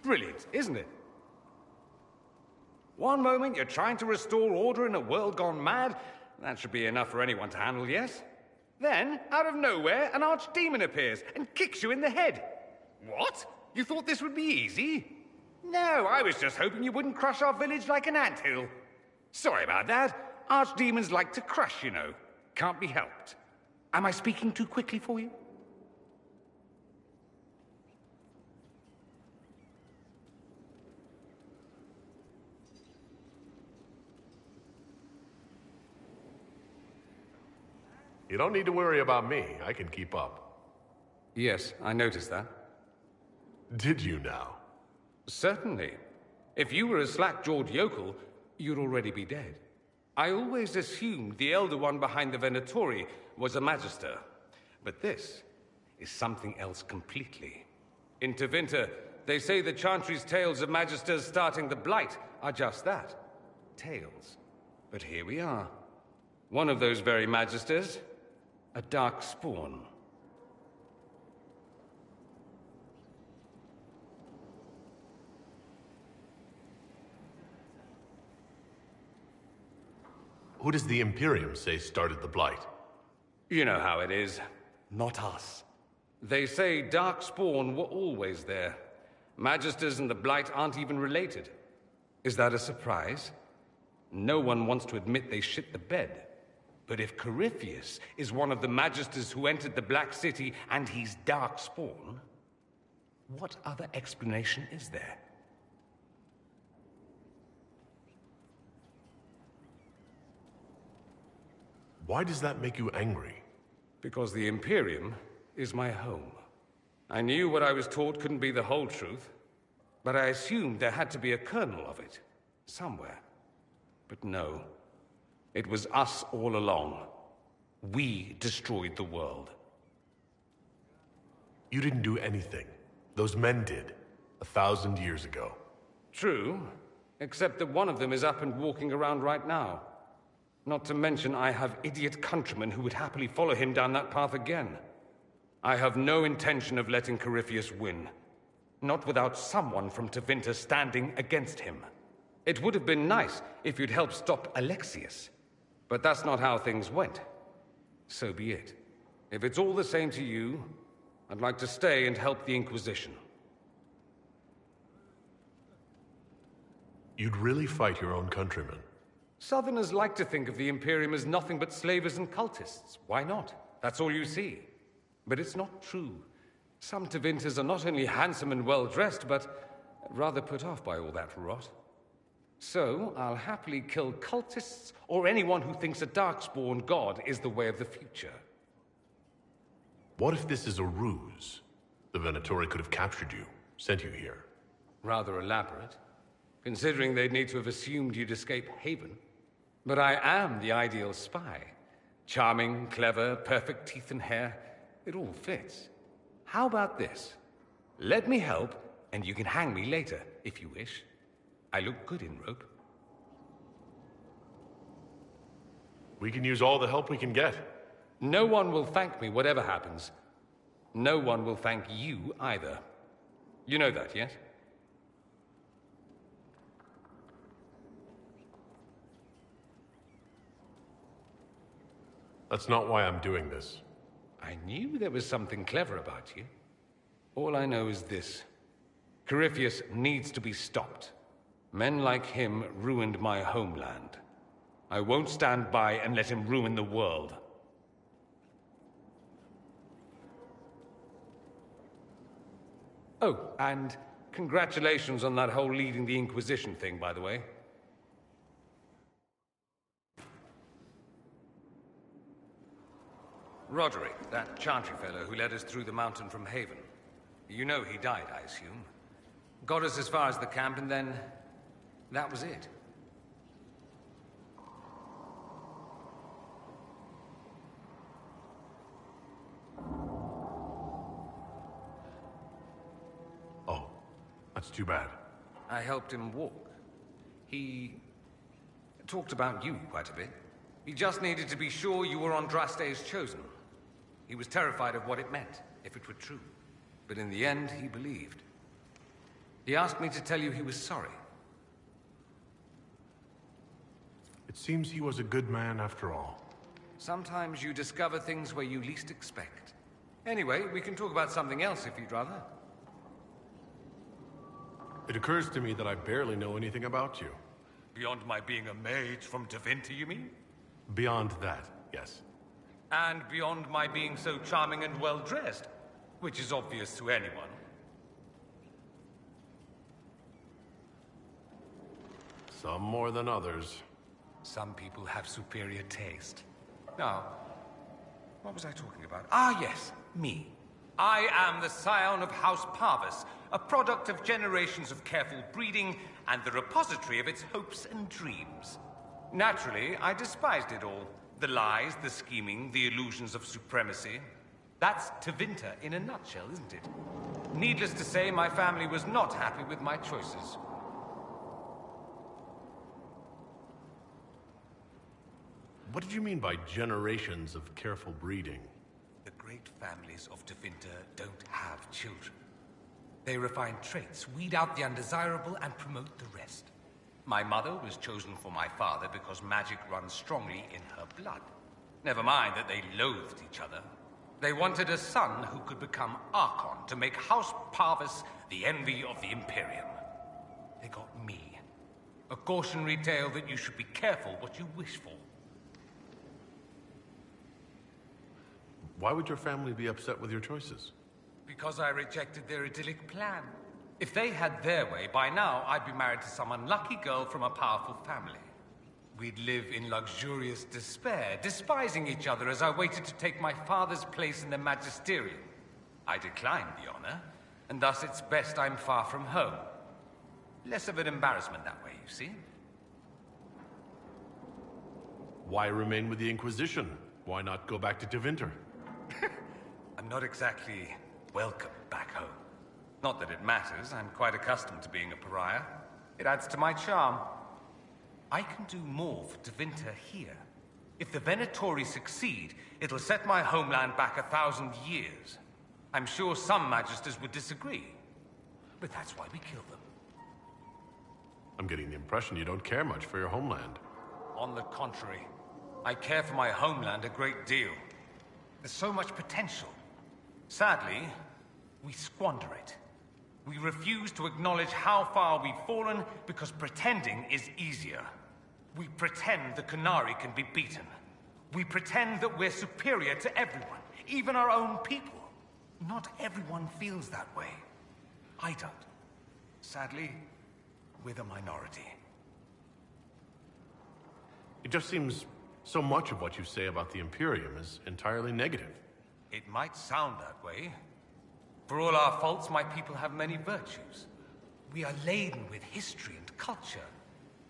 Brilliant, isn't it? One moment you're trying to restore order in a world gone mad. That should be enough for anyone to handle, yes? Then, out of nowhere, an archdemon appears and kicks you in the head. What? You thought this would be easy? No, I was just hoping you wouldn't crush our village like an anthill. Sorry about that. Archdemons like to crush, you know. Can't be helped. Am I speaking too quickly for you? You don't need to worry about me. I can keep up. Yes, I noticed that. Did you now? Certainly. If you were a slack-jawed yokel, you'd already be dead. I always assumed the Elder One behind the Venatori was a Magister. But this is something else completely. In Tevinter, they say the Chantry's tales of Magisters starting the Blight are just that. Tales. But here we are. One of those very Magisters. A dark spawn. Who does the Imperium say started the Blight? You know how it is. Not us. They say Darkspawn were always there. Magisters and the Blight aren't even related. Is that a surprise? No one wants to admit they shit the bed. But if Corypheus is one of the Magisters who entered the Black City and he's Darkspawn, what other explanation is there? Why does that make you angry? Because the Imperium is my home. I knew what I was taught couldn't be the whole truth, but I assumed there had to be a kernel of it. Somewhere. But no. It was us all along. We destroyed the world. You didn't do anything. Those men did. 1,000 years ago. True. Except that one of them is up and walking around right now. Not to mention I have idiot countrymen who would happily follow him down that path again. I have no intention of letting Corypheus win. Not without someone from Tevinter standing against him. It would have been nice if you'd helped stop Alexius. But that's not how things went. So be it. If it's all the same to you, I'd like to stay and help the Inquisition. You'd really fight your own countrymen? Southerners like to think of the Imperium as nothing but slavers and cultists. Why not? That's all you see. But it's not true. Some Tevinters are not only handsome and well-dressed, but rather put off by all that rot. So, I'll happily kill cultists or anyone who thinks a Darkspawn god is the way of the future. What if this is a ruse? The Venatori could have captured you, sent you here. Rather elaborate, considering they'd need to have assumed you'd escape Haven. But I am the ideal spy. Charming, clever, perfect teeth and hair. It all fits. How about this? Let me help, and you can hang me later, if you wish. I look good in rope. We can use all the help we can get. No one will thank me, whatever happens. No one will thank you, either. You know that, yes? That's not why I'm doing this. I knew there was something clever about you. All I know is this. Corypheus needs to be stopped. Men like him ruined my homeland. I won't stand by and let him ruin the world. Oh, and congratulations on that whole leading the Inquisition thing, by the way. Roderick, that Chantry fellow who led us through the mountain from Haven. You know he died, I assume. Got us as far as the camp, and then that was it. Oh, that's too bad. I helped him walk. He talked about you quite a bit. He just needed to be sure you were Andraste's chosen. He was terrified of what it meant, if it were true. But in the end, he believed. He asked me to tell you he was sorry. It seems he was a good man after all. Sometimes you discover things where you least expect. Anyway, we can talk about something else if you'd rather. It occurs to me that I barely know anything about you. Beyond my being a mage from Tevinter, you mean? Beyond that, yes. And beyond my being so charming and well-dressed, which is obvious to anyone. Some more than others. Some people have superior taste. Now, what was I talking about? Ah, yes, me. I am the scion of House Parvis, a product of generations of careful breeding and the repository of its hopes and dreams. Naturally, I despised it all. The lies, the scheming, the illusions of supremacy. That's Tevinter in a nutshell, isn't it? Needless to say, my family was not happy with my choices. What did you mean by generations of careful breeding? The great families of Tevinter don't have children. They refine traits, weed out the undesirable, and promote the rest. My mother was chosen for my father because magic runs strongly in her blood. Never mind that they loathed each other. They wanted a son who could become Archon to make House Parvis the envy of the Imperium. They got me. A cautionary tale that you should be careful what you wish for. Why would your family be upset with your choices? Because I rejected their idyllic plan. If they had their way, by now I'd be married to some unlucky girl from a powerful family. We'd live in luxurious despair, despising each other as I waited to take my father's place in the magisterium. I declined the honor, and thus it's best I'm far from home. Less of an embarrassment that way, you see. Why remain with the Inquisition? Why not go back to Tevinter? I'm not exactly welcome back home. Not that it matters, I'm quite accustomed to being a pariah. It adds to my charm. I can do more for Tevinter here. If the Venatori succeed, it'll set my homeland back 1,000 years. I'm sure some Magisters would disagree, but that's why we kill them. I'm getting the impression you don't care much for your homeland. On the contrary, I care for my homeland a great deal. There's so much potential. Sadly, we squander it. We refuse to acknowledge how far we've fallen because pretending is easier. We pretend the Qunari can be beaten. We pretend that we're superior to everyone, even our own people. Not everyone feels that way. I don't. Sadly, we're the minority. It just seems so much of what you say about the Imperium is entirely negative. It might sound that way. For all our faults, my people have many virtues. We are laden with history and culture.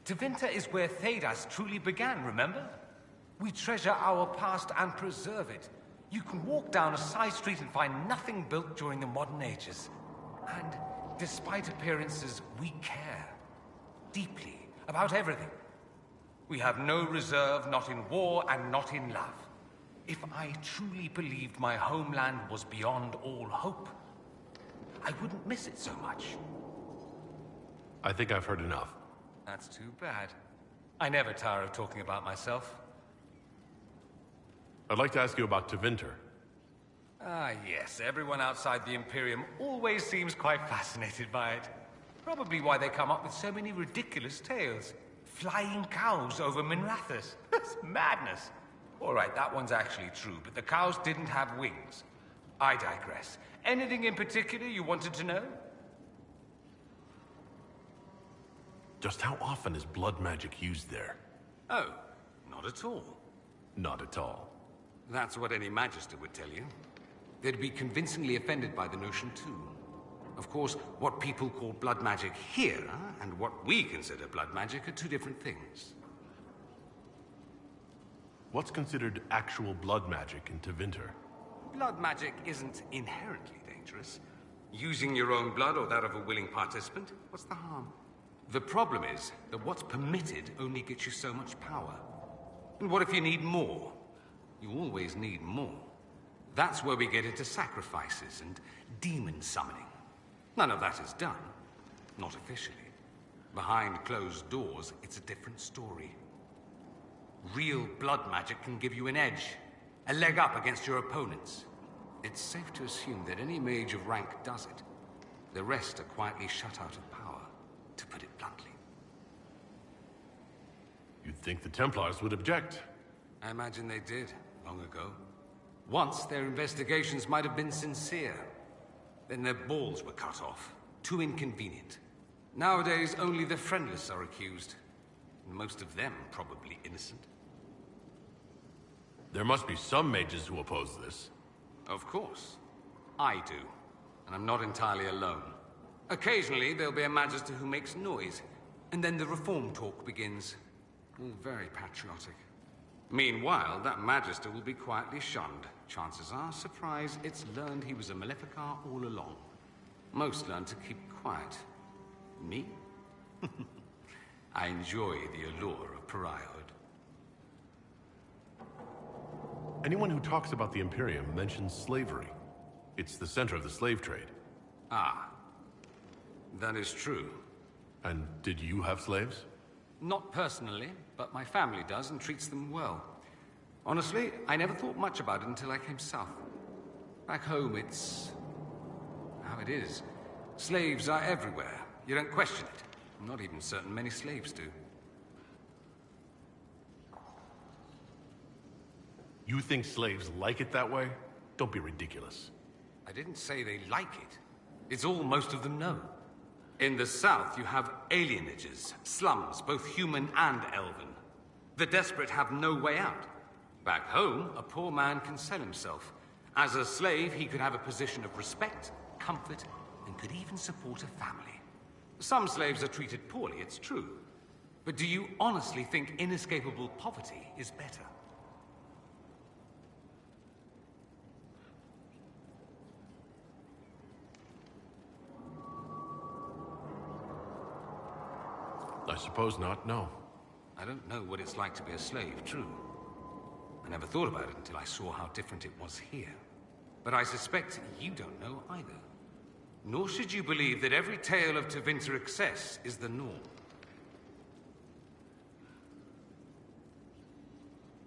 Tevinter is where Thedas truly began, remember? We treasure our past and preserve it. You can walk down a side street and find nothing built during the modern ages. And despite appearances, we care. Deeply. About everything. We have no reserve, not in war and not in love. If I truly believed my homeland was beyond all hope, I wouldn't miss it so much. I think I've heard enough. That's too bad. I never tire of talking about myself. I'd like to ask you about Tevinter. Ah, yes. Everyone outside the Imperium always seems quite fascinated by it. Probably why they come up with so many ridiculous tales. Flying cows over Minrathous. That's madness. All right, that one's actually true, but the cows didn't have wings. I digress. Anything in particular you wanted to know? Just how often is blood magic used there? Oh, not at all. Not at all. That's what any Magister would tell you. They'd be convincingly offended by the notion, too. Of course, what people call blood magic here, and what we consider blood magic, are two different things. What's considered actual blood magic in Tevinter? Blood magic isn't inherently dangerous. Using your own blood or that of a willing participant, what's the harm? The problem is that what's permitted only gets you so much power. And what if you need more? You always need more. That's where we get into sacrifices and demon summoning. None of that is done. Not officially. Behind closed doors, it's a different story. Real blood magic can give you an edge, a leg up against your opponents. It's safe to assume that any mage of rank does it. The rest are quietly shut out of power, to put it bluntly. You'd think the Templars would object. I imagine they did, long ago. Once, their investigations might have been sincere. Then their balls were cut off. Too inconvenient. Nowadays, only the friendless are accused. And most of them probably innocent. There must be some mages who oppose this. Of course. I do. And I'm not entirely alone. Occasionally, there'll be a Magister who makes noise. And then the reform talk begins. All very patriotic. Meanwhile, that Magister will be quietly shunned. Chances are, surprise, it's learned he was a Maleficar all along. Most learn to keep quiet. Me? I enjoy the allure of pariahhood. Anyone who talks about the Imperium mentions slavery. It's the center of the slave trade. Ah. That is true. And did you have slaves? Not personally, but my family does and treats them well. Honestly, I never thought much about it until I came south. Back home, it's how it is. Slaves are everywhere. You don't question it. I'm not even certain many slaves do. You think slaves like it that way? Don't be ridiculous. I didn't say they like it. It's all most of them know. In the south, you have alienages, slums, both human and elven. The desperate have no way out. Back home, a poor man can sell himself. As a slave, he could have a position of respect, comfort, and could even support a family. Some slaves are treated poorly, it's true. But do you honestly think inescapable poverty is better? I suppose not, no. I don't know what it's like to be a slave, true. I never thought about it until I saw how different it was here. But I suspect you don't know either. Nor should you believe that every tale of Tevinter excess is the norm.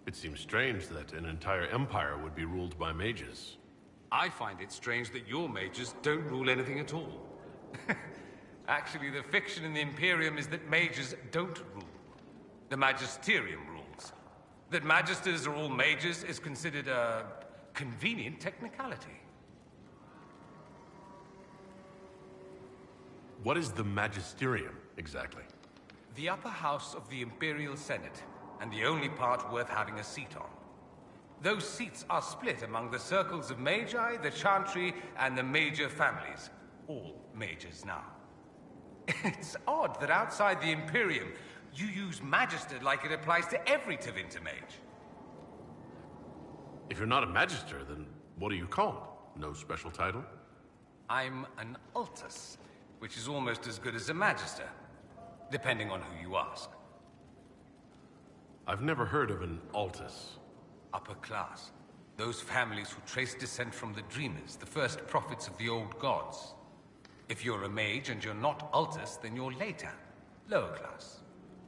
It seems strange that an entire empire would be ruled by mages. I find it strange that your mages don't rule anything at all. Actually, the fiction in the Imperium is that mages don't rule. The Magisterium rules. That magisters are all mages is considered a convenient technicality. What is the Magisterium, exactly? The upper house of the Imperial Senate, and the only part worth having a seat on. Those seats are split among the circles of Magi, the Chantry, and the major families. All mages now. It's odd that outside the Imperium, you use Magister like it applies to every Tevinter mage. If you're not a Magister, then what are you called? No special title? I'm an Altus, which is almost as good as a Magister, depending on who you ask. I've never heard of an Altus. Upper class. Those families who trace descent from the Dreamers, the first prophets of the old gods. If you're a mage and you're not Altus, then you're later. Lower class.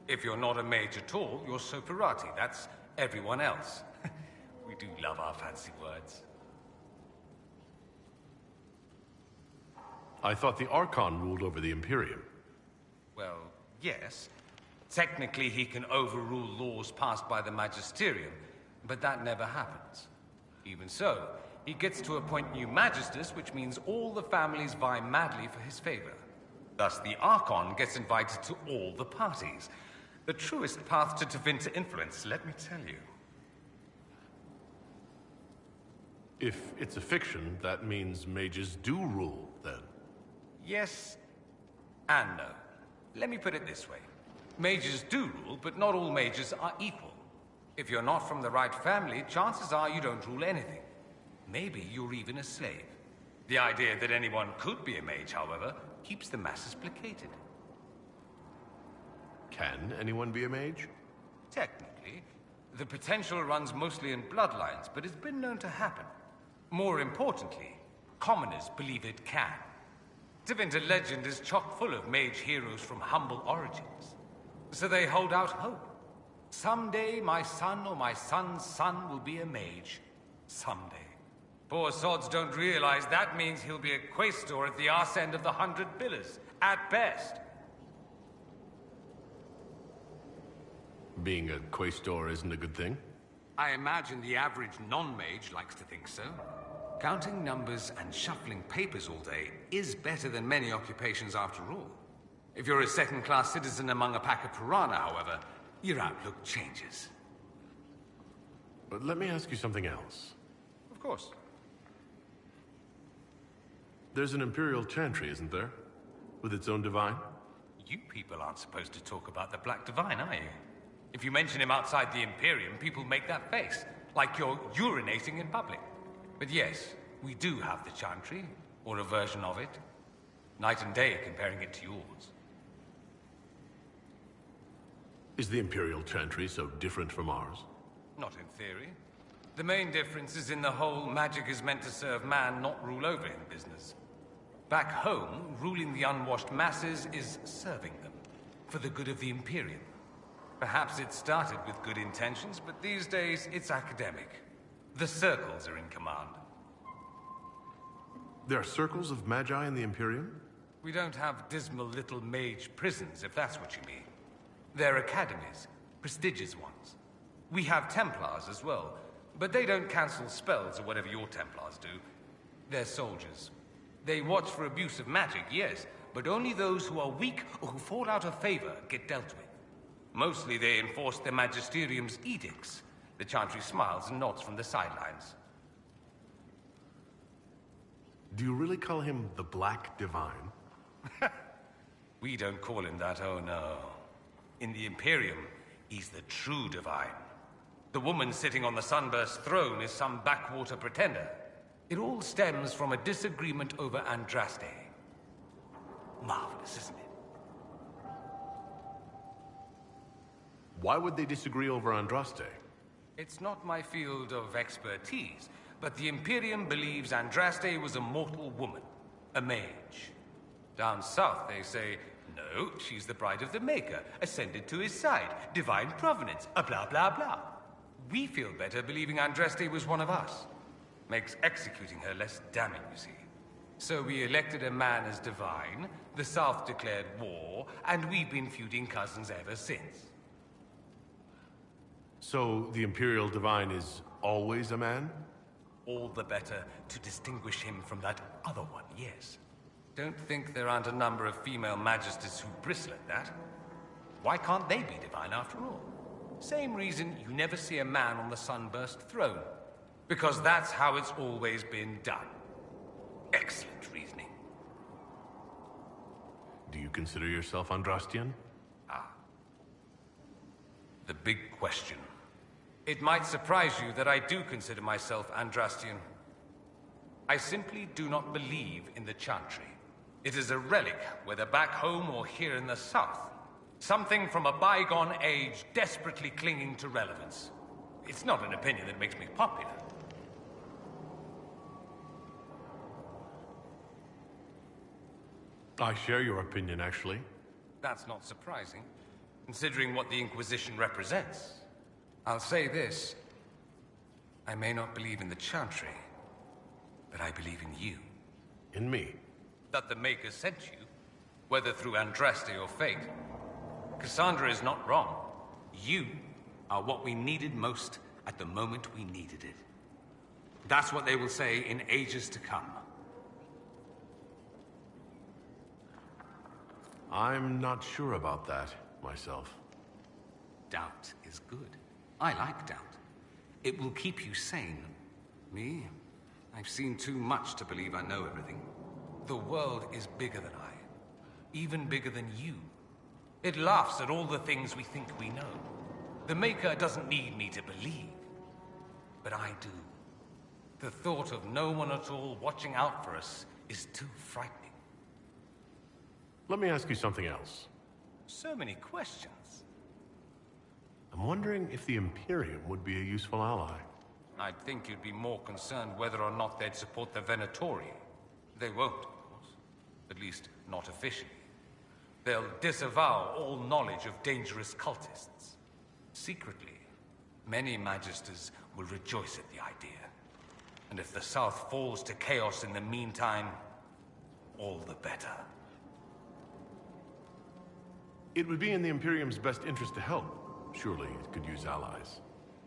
If you're not a mage at all, you're Soferati. That's everyone else. We do love our fancy words. I thought the Archon ruled over the Imperium. Well, yes. Technically, he can overrule laws passed by the Magisterium, but that never happens. Even so, he gets to appoint new Magisters, which means all the families vie madly for his favor. Thus, the Archon gets invited to all the parties. The truest path to Tevinter influence, let me tell you. If it's a fiction, that means mages do rule, then. Yes and no. Let me put it this way. Mages do rule, but not all mages are equal. If you're not from the right family, chances are you don't rule anything. Maybe you're even a slave. The idea that anyone could be a mage, however, keeps the masses placated. Can anyone be a mage? Technically. The potential runs mostly in bloodlines, but it's been known to happen. More importantly, commoners believe it can. Tevinter legend is chock full of mage heroes from humble origins. So they hold out hope. Someday my son or my son's son will be a mage. Someday. Poor sods don't realize that means he'll be a quaestor at the arse end of the 100 Pillars, at best. Being a quaestor isn't a good thing? I imagine the average non-mage likes to think so. Counting numbers and shuffling papers all day is better than many occupations after all. If you're a second-class citizen among a pack of piranha, however, your outlook changes. But let me ask you something else. Of course. There's an Imperial Chantry, isn't there? With its own divine? You people aren't supposed to talk about the Black Divine, are you? If you mention him outside the Imperium, people make that face, like you're urinating in public. But yes, we do have the Chantry, or a version of it. Night and day comparing it to yours. Is the Imperial Chantry so different from ours? Not in theory. The main difference is in the whole magic is meant to serve man, not rule over him business. Back home, ruling the unwashed masses is serving them, for the good of the Imperium. Perhaps it started with good intentions, but these days it's academic. The circles are in command. There are circles of magi in the Imperium? We don't have dismal little mage prisons, if that's what you mean. They're academies, prestigious ones. We have Templars as well, but they don't cancel spells or whatever your Templars do. They're soldiers. They watch for abuse of magic, yes, but only those who are weak or who fall out of favor get dealt with. Mostly they enforce the Magisterium's edicts. The Chantry smiles and nods from the sidelines. Do you really call him the Black Divine? We don't call him that, oh no. In the Imperium, he's the true divine. The woman sitting on the Sunburst throne is some backwater pretender. It all stems from a disagreement over Andraste. Marvelous, isn't it? Why would they disagree over Andraste? It's not my field of expertise, but the Imperium believes Andraste was a mortal woman, a mage. Down south, they say, no, she's the bride of the Maker, ascended to his side, divine provenance, a blah blah blah. We feel better believing Andraste was one of us. Makes executing her less damning, you see. So we elected a man as divine, the South declared war, and we've been feuding cousins ever since. So the Imperial Divine is always a man? All the better to distinguish him from that other one, yes. Don't think there aren't a number of female magisters who bristle at that. Why can't they be divine after all? Same reason you never see a man on the Sunburst throne. Because that's how it's always been done. Excellent reasoning. Do you consider yourself Andrastian? Ah. The big question. It might surprise you that I do consider myself Andrastian. I simply do not believe in the Chantry. It is a relic, whether back home or here in the South. Something from a bygone age desperately clinging to relevance. It's not an opinion that makes me popular. I share your opinion, actually. That's not surprising, considering what the Inquisition represents. I'll say this. I may not believe in the Chantry, but I believe in you. In me? That the Maker sent you, whether through Andraste or fate. Cassandra is not wrong. You are what we needed most at the moment we needed it. That's what they will say in ages to come. I'm not sure about that, myself. Doubt is good. I like doubt. It will keep you sane. Me? I've seen too much to believe I know everything. The world is bigger than I. Even bigger than you. It laughs at all the things we think we know. The Maker doesn't need me to believe. But I do. The thought of no one at all watching out for us is too frightening. Let me ask you something else. So many questions. I'm wondering if the Imperium would be a useful ally. I'd think you'd be more concerned whether or not they'd support the Venatori. They won't, of course. At least, not officially. They'll disavow all knowledge of dangerous cultists. Secretly, many Magisters will rejoice at the idea. And if the South falls to chaos in the meantime, all the better. It would be in the Imperium's best interest to help. Surely it could use allies.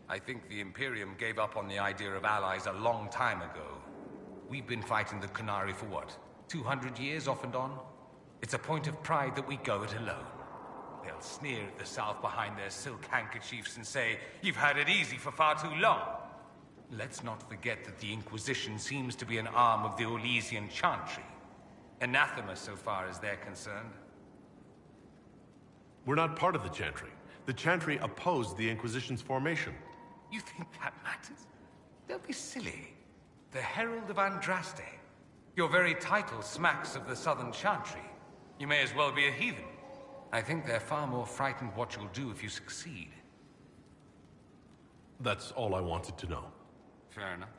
I think the Imperium gave up on the idea of allies a long time ago. We've been fighting the Qunari for what? 200 years off and on? It's a point of pride that we go it alone. They'll sneer at the South behind their silk handkerchiefs and say, "You've had it easy for far too long." Let's not forget that the Inquisition seems to be an arm of the Orlesian Chantry. Anathema so far as they're concerned. We're not part of the Chantry. The Chantry opposed the Inquisition's formation. You think that matters? Don't be silly. The Herald of Andraste. Your very title smacks of the Southern Chantry. You may as well be a heathen. I think they're far more frightened what you'll do if you succeed. That's all I wanted to know. Fair enough.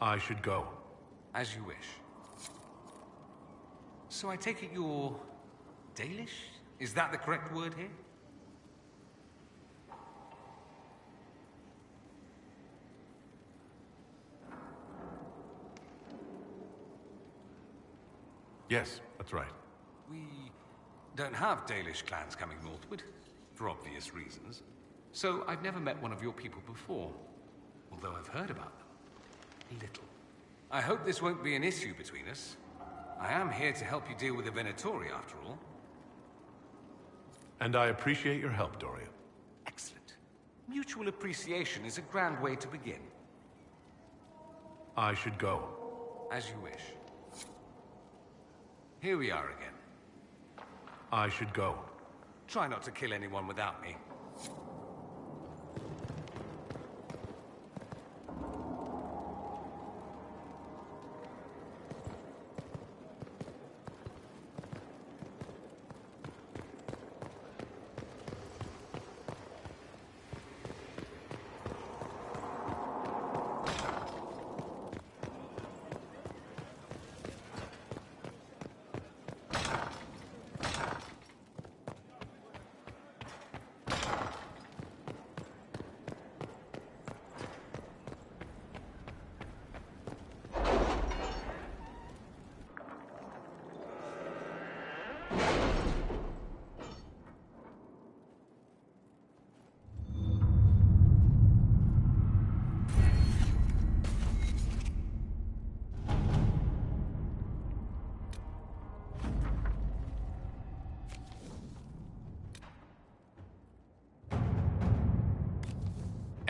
I should go. As you wish. So I take it you're Dalish? Is that the correct word here? Yes, that's right. We don't have Dalish clans coming northward, for obvious reasons. So I've never met one of your people before, although I've heard about them. A little. I hope this won't be an issue between us. I am here to help you deal with the Venatori, after all. And I appreciate your help, Dorian. Excellent. Mutual appreciation is a grand way to begin. I should go. As you wish. Here we are again. I should go. Try not to kill anyone without me.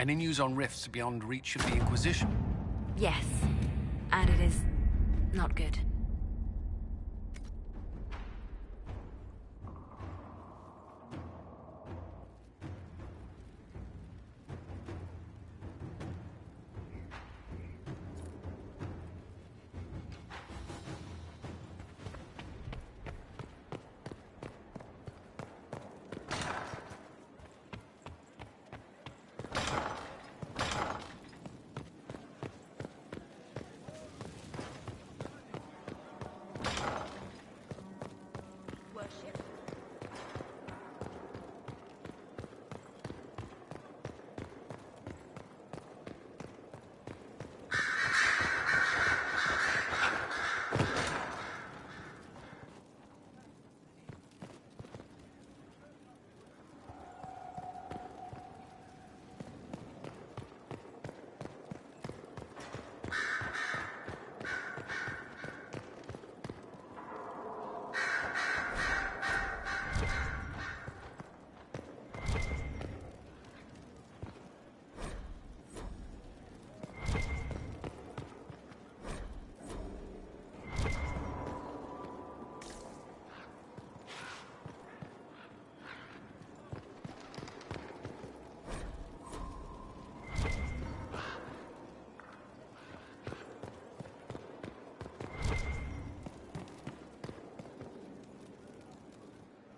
Any news on rifts beyond reach of the Inquisition? Yes. And it is not good.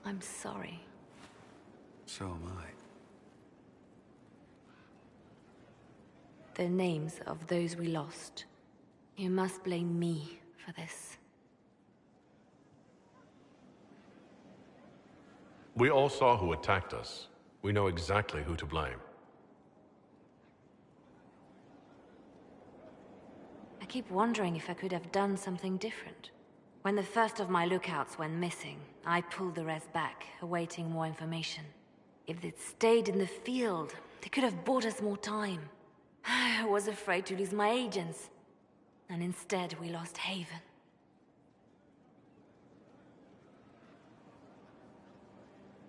I'm sorry. So am I. The names of those we lost. You must blame me for this. We all saw who attacked us. We know exactly who to blame. I keep wondering if I could have done something different. When the first of my lookouts went missing, I pulled the rest back, awaiting more information. If they'd stayed in the field, they could have bought us more time. I was afraid to lose my agents. And instead, we lost Haven.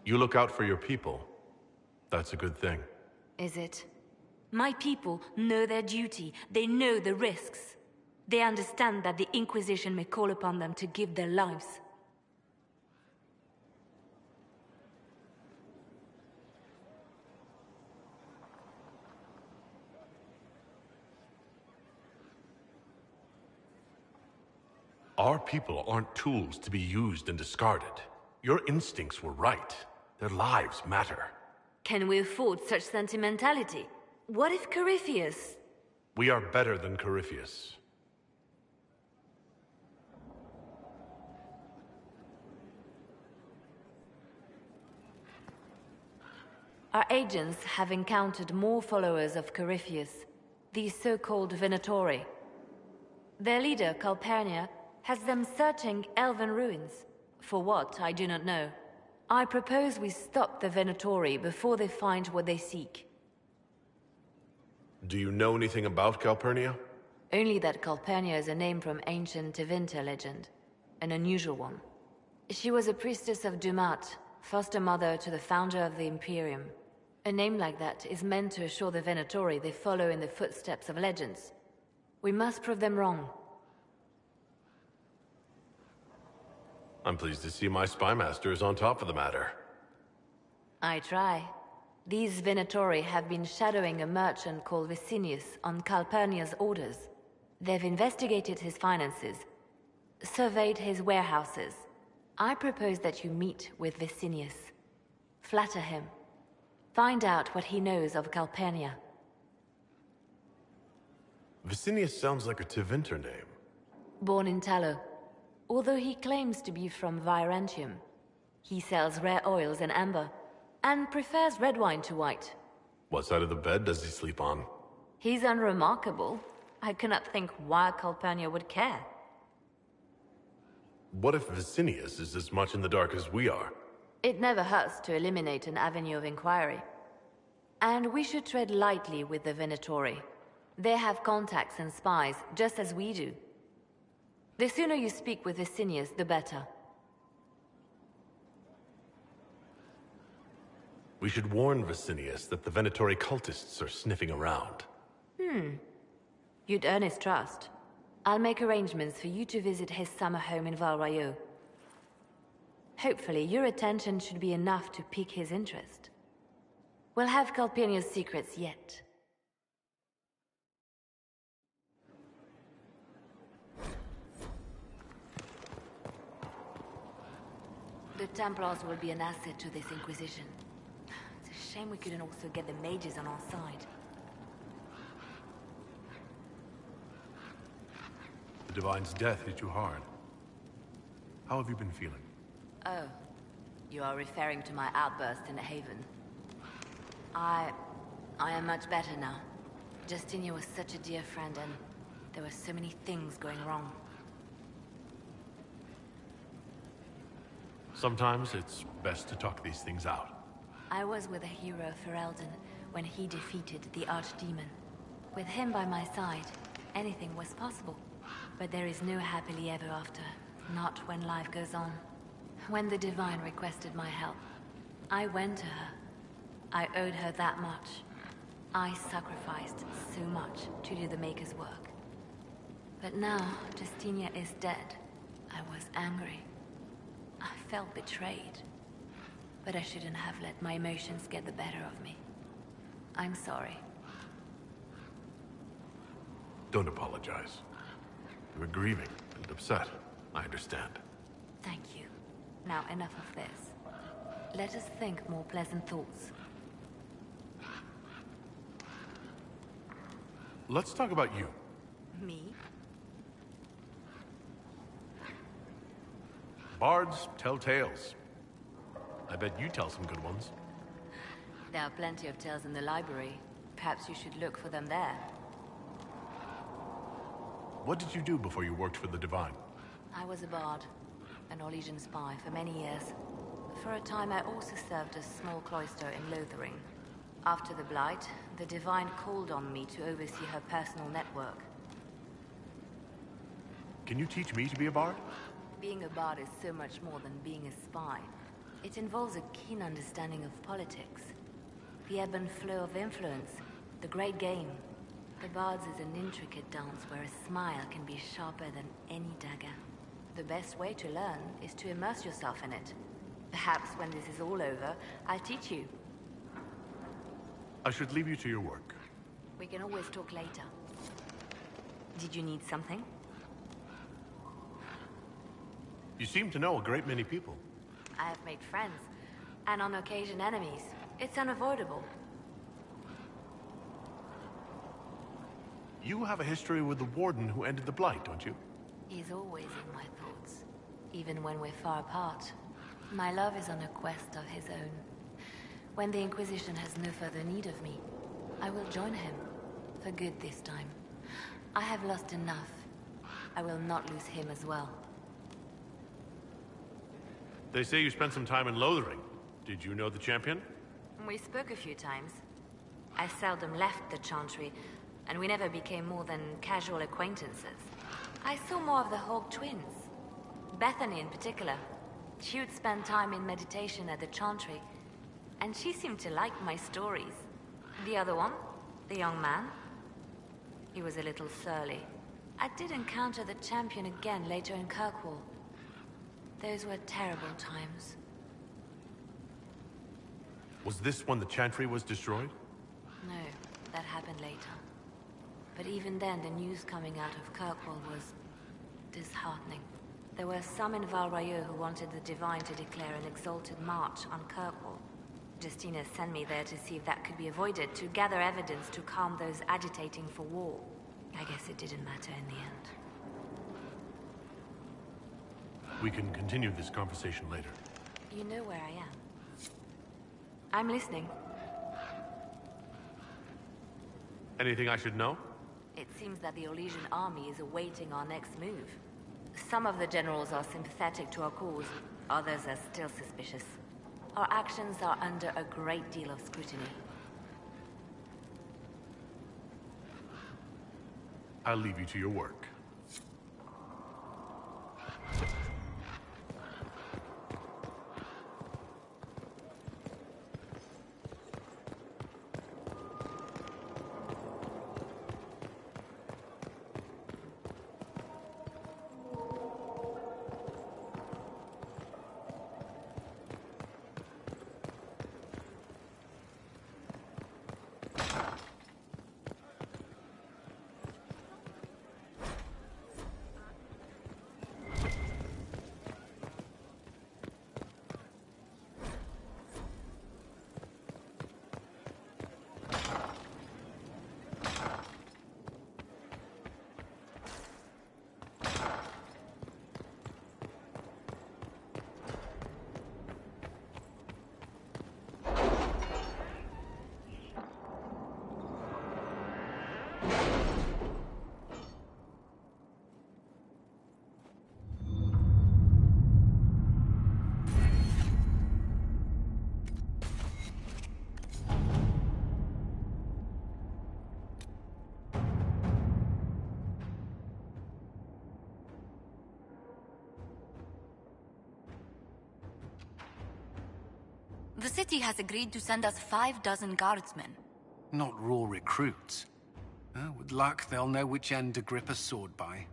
You look out for your people. That's a good thing. Is it? My people know their duty. They know the risks. They understand that the Inquisition may call upon them to give their lives. Our people aren't tools to be used and discarded. Your instincts were right. Their lives matter. Can we afford such sentimentality? What if Corypheus... We are better than Corypheus. Our agents have encountered more followers of Corypheus, these so-called Venatori. Their leader, Calpurnia, has them searching elven ruins. For what, I do not know. I propose we stop the Venatori before they find what they seek. Do you know anything about Calpurnia? Only that Calpurnia is a name from ancient Tevinter legend. An unusual one. She was a priestess of Dumat, foster mother to the founder of the Imperium. A name like that is meant to assure the Venatori they follow in the footsteps of legends. We must prove them wrong. I'm pleased to see my spy master is on top of the matter. I try. These Venatori have been shadowing a merchant called Vicinius on Calpurnia's orders. They've investigated his finances, surveyed his warehouses. I propose that you meet with Vicinius. Flatter him. Find out what he knows of Calpurnia. Vicinius sounds like a Tevinter name. Born in Tallow. Although he claims to be from Virantium, he sells rare oils and amber, and prefers red wine to white. What side of the bed does he sleep on? He's unremarkable. I cannot think why Calpurnia would care. What if Vicinius is as much in the dark as we are? It never hurts to eliminate an avenue of inquiry. And we should tread lightly with the Venatori. They have contacts and spies, just as we do. The sooner you speak with Vicinius, the better. We should warn Vicinius that the Venatori cultists are sniffing around. You'd earn his trust. I'll make arrangements for you to visit his summer home in Val Royeaux. Hopefully, your attention should be enough to pique his interest. We'll have Calpurnia's secrets yet. The Templars will be an asset to this Inquisition. It's a shame we couldn't also get the mages on our side. The Divine's death hit you hard. How have you been feeling? Oh, you are referring to my outburst in the Haven. I am much better now. Justinia was such a dear friend, and there were so many things going wrong. Sometimes it's best to talk these things out. I was with a hero for Eldon when he defeated the Archdemon. With him by my side, anything was possible. But there is no happily ever after, not when life goes on. When the Divine requested my help, I went to her. I owed her that much. I sacrificed so much to do the Maker's work. But now, Justinia is dead. I was angry. I felt betrayed. But I shouldn't have let my emotions get the better of me. I'm sorry. Don't apologize. You were grieving and upset. I understand. Thank you. Now enough of this. Let us think more pleasant thoughts. Let's talk about you. Me? Bards tell tales. I bet you tell some good ones. There are plenty of tales in the library. Perhaps you should look for them there. What did you do before you worked for the Divine? I was a bard, an Orlesian spy for many years. For a time I also served a small cloister in Lothering. After the Blight, the Divine called on me to oversee her personal network. Can you teach me to be a bard? Being a bard is so much more than being a spy. It involves a keen understanding of politics, the ebb and flow of influence, the great game. The Bard's is an intricate dance where a smile can be sharper than any dagger. The best way to learn is to immerse yourself in it. Perhaps when this is all over, I'll teach you. I should leave you to your work. We can always talk later. Did you need something? You seem to know a great many people. I have made friends, and on occasion enemies. It's unavoidable. You have a history with the Warden who ended the Blight, don't you? He's always in my thoughts, even when we're far apart. My love is on a quest of his own. When the Inquisition has no further need of me, I will join him, for good this time. I have lost enough. I will not lose him as well. They say you spent some time in Lothering. Did you know the champion? We spoke a few times. I seldom left the Chantry, and we never became more than casual acquaintances. I saw more of the Hawk twins. Bethany in particular. She would spend time in meditation at the Chantry, and she seemed to like my stories. The other one, the young man, he was a little surly. I did encounter the champion again later in Kirkwall. Those were terrible times. Was this when the Chantry was destroyed? No, that happened later. But even then, the news coming out of Kirkwall was disheartening. There were some in Val Royeaux who wanted the Divine to declare an exalted march on Kirkwall. Justina sent me there to see if that could be avoided, to gather evidence to calm those agitating for war. I guess it didn't matter in the end. We can continue this conversation later. You know where I am. I'm listening. Anything I should know? It seems that the Orlesian army is awaiting our next move. Some of the generals are sympathetic to our cause, others are still suspicious. Our actions are under a great deal of scrutiny. I'll leave you to your work. The city has agreed to send us 6 guardsmen. Not raw recruits. With luck, they'll know which end to grip a sword by.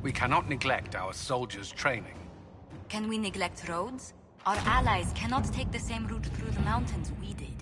We cannot neglect our soldiers' training. Can we neglect roads? Our allies cannot take the same route through the mountains we did.